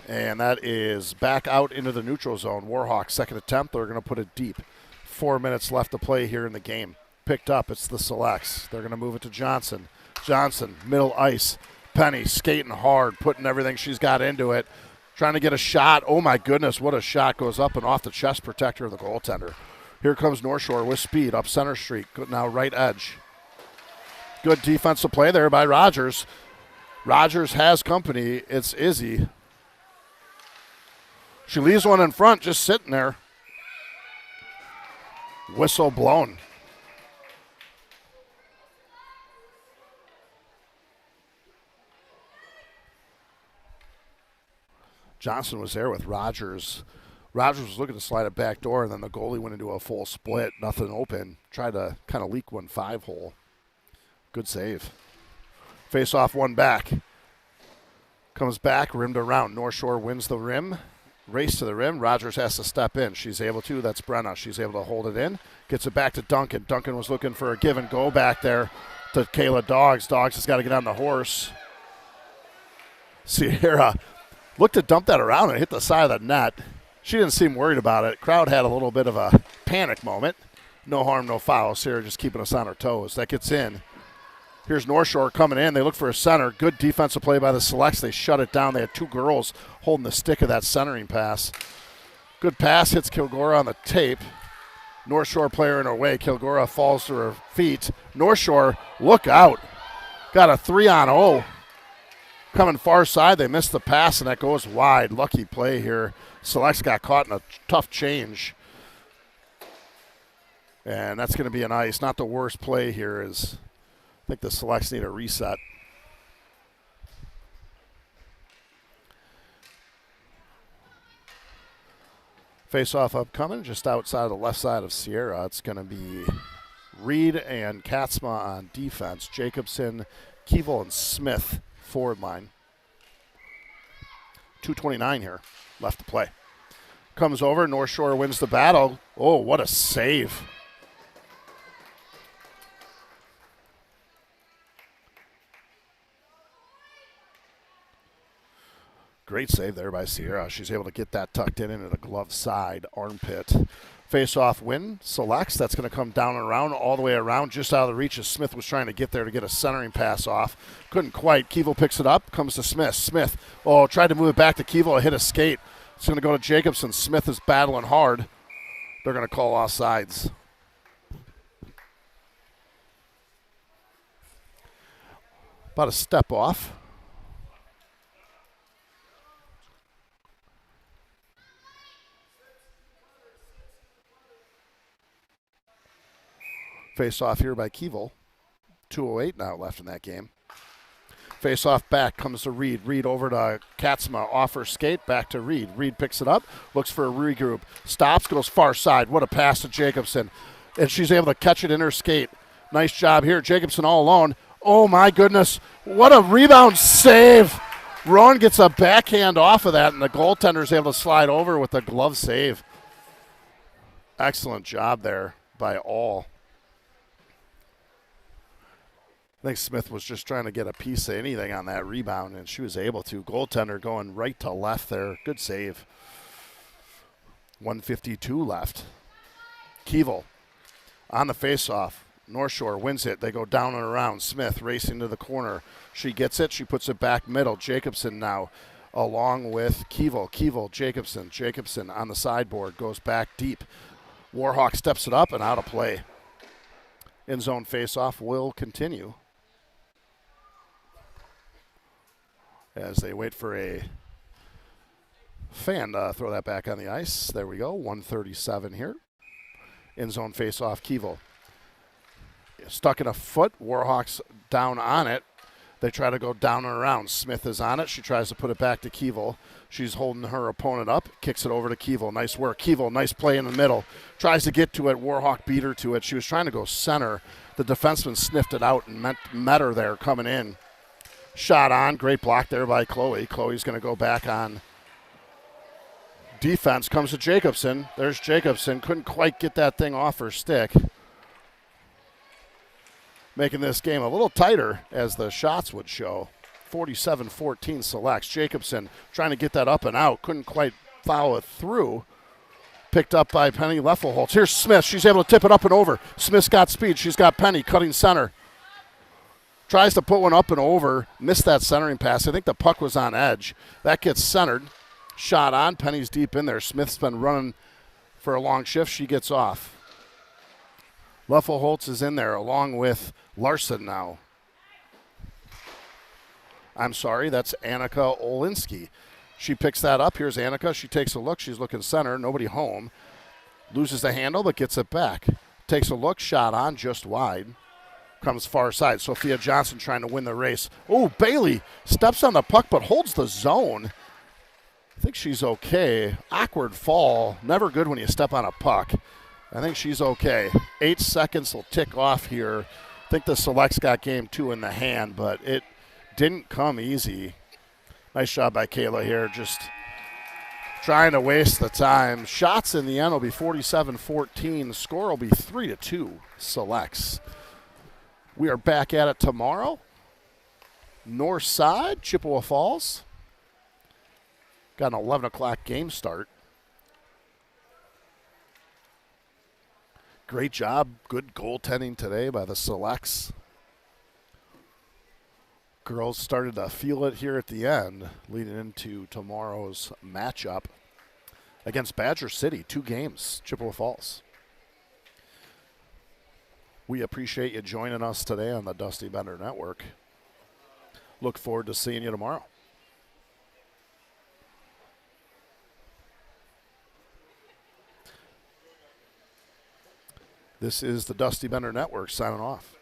And that is back out into the neutral zone. Warhawks, second attempt. They're going to put it deep. 4 minutes left to play here in the game. Picked up. It's the selects. They're going to move it to Johnson. Johnson, middle ice. Penny skating hard, putting everything she's got into it. Trying to get a shot. Oh, my goodness, what a shot. Goes up and off the chest protector of the goaltender. Here comes North Shore with speed up center street. Now right edge. Good defensive play there by Rogers. Rogers has company. It's Izzy. She leaves one in front, just sitting there. Whistle blown. Johnson was there with Rogers. Rogers was looking to slide it back door, and then the goalie went into a full split. Nothing open. Tried to kind of leak 1 5-hole. Good save. Face off one back. Comes back, rimmed around. North Shore wins the rim. Race to the rim. Rogers has to step in. She's able to. That's Brenna. She's able to hold it in. Gets it back to Duncan. Duncan was looking for a give and go back there to Kayla Doggs. Doggs has got to get on the horse. Sierra looked to dump that around and hit the side of the net. She didn't seem worried about it. Crowd had a little bit of a panic moment. No harm, no foul. Sierra just keeping us on our toes. That gets in. Here's North Shore coming in. They look for a center. Good defensive play by the Selects. They shut it down. They had two girls holding the stick of that centering pass. Good pass hits Kilgora on the tape. North Shore player in her way. Kilgora falls to her feet. North Shore, look out. Got a 3-on-0. Coming far side. They missed the pass, and that goes wide. Lucky play here. Selects got caught in a tough change. And that's going to be an ice. Not the worst play here is I think the Selects need a reset. Face-off upcoming just outside the left side of Sierra. It's going to be Reed and Katzma on defense. Jacobson, Keevel, and Smith forward line. 2:29 here left to play. Comes over. North Shore wins the battle. Oh, what a save. Great save there by Sierra. She's able to get that tucked in into the glove side armpit. Face-off win selects. That's going to come down and around, all the way around, just out of the reach as Smith was trying to get there to get a centering pass off. Couldn't quite. Keevel picks it up, comes to Smith. Smith, tried to move it back to Keevel. Hit a skate. It's going to go to Jacobson. Smith is battling hard. They're going to call offsides. About a step off. Face off here by Keevel. 2:08 now left in that game. Face off back comes to Reed. Reed over to Katzma. Off her skate. Back to Reed. Reed picks it up. Looks for a regroup. Stops. Goes far side. What a pass to Jacobson. And she's able to catch it in her skate. Nice job here. Jacobson all alone. Oh my goodness. What a rebound save. Rowan gets a backhand off of that, and the goaltender's able to slide over with a glove save. Excellent job there by all. I think Smith was just trying to get a piece of anything on that rebound, and she was able to. Goaltender going right to left there. Good save. 1:52 left. Keevel on the faceoff. North Shore wins it. They go down and around. Smith racing to the corner. She gets it. She puts it back middle. Jacobson now along with Keevel. Keevel, Jacobson. Jacobson on the sideboard. Goes back deep. Warhawk steps it up and out of play. End zone faceoff will continue as they wait for a fan to throw that back on the ice. There we go. 1:37 here. End zone faceoff. Keevel stuck in a foot. Warhawks down on it. They try to go down and around. Smith is on it. She tries to put it back to Keevel. She's holding her opponent up. Kicks it over to Keevel. Nice work. Keevel, nice play in the middle. Tries to get to it. Warhawk beat her to it. She was trying to go center. The defenseman sniffed it out and met her there coming in. Shot on. Great block there by Chloe. Chloe's going to go back on defense. Comes to Jacobson. There's Jacobson. Couldn't quite get that thing off her stick. Making this game a little tighter, as the shots would show. 47-14 selects. Jacobson trying to get that up and out. Couldn't quite follow it through. Picked up by Penny Leffelholtz. Here's Smith. She's able to tip it up and over. Smith's got speed. She's got Penny cutting center. Tries to put one up and over. Missed that centering pass. I think the puck was on edge. That gets centered. Shot on. Penny's deep in there. Smith's been running for a long shift. She gets off. Leffelholtz is in there along with Larson now. I'm sorry, that's Annika Olinsky. She picks that up. Here's Annika. She takes a look. She's looking center. Nobody home. Loses the handle, but gets it back. Takes a look. Shot on, just wide. Comes far side. Sophia Johnson trying to win the race. Oh, Bailey steps on the puck but holds the zone. I think she's okay. Awkward fall. Never good when you step on a puck. I think she's okay. 8 seconds will tick off here I think the Selects got game 2 in the hand, but it didn't come easy. Nice job by Kayla here, just trying to waste the time. Shots in the end will be 47-14. The score will be 3-2 Selects. We are back at it tomorrow. North Side, Chippewa Falls. Got an 11 o'clock game start. Great job. Good goaltending today by the Selects. Girls started to feel it here at the end, leading into tomorrow's matchup against Badger City. 2 games, Chippewa Falls. We appreciate you joining us today on the Dusty Bender Network. Look forward to seeing you tomorrow. This is the Dusty Bender Network signing off.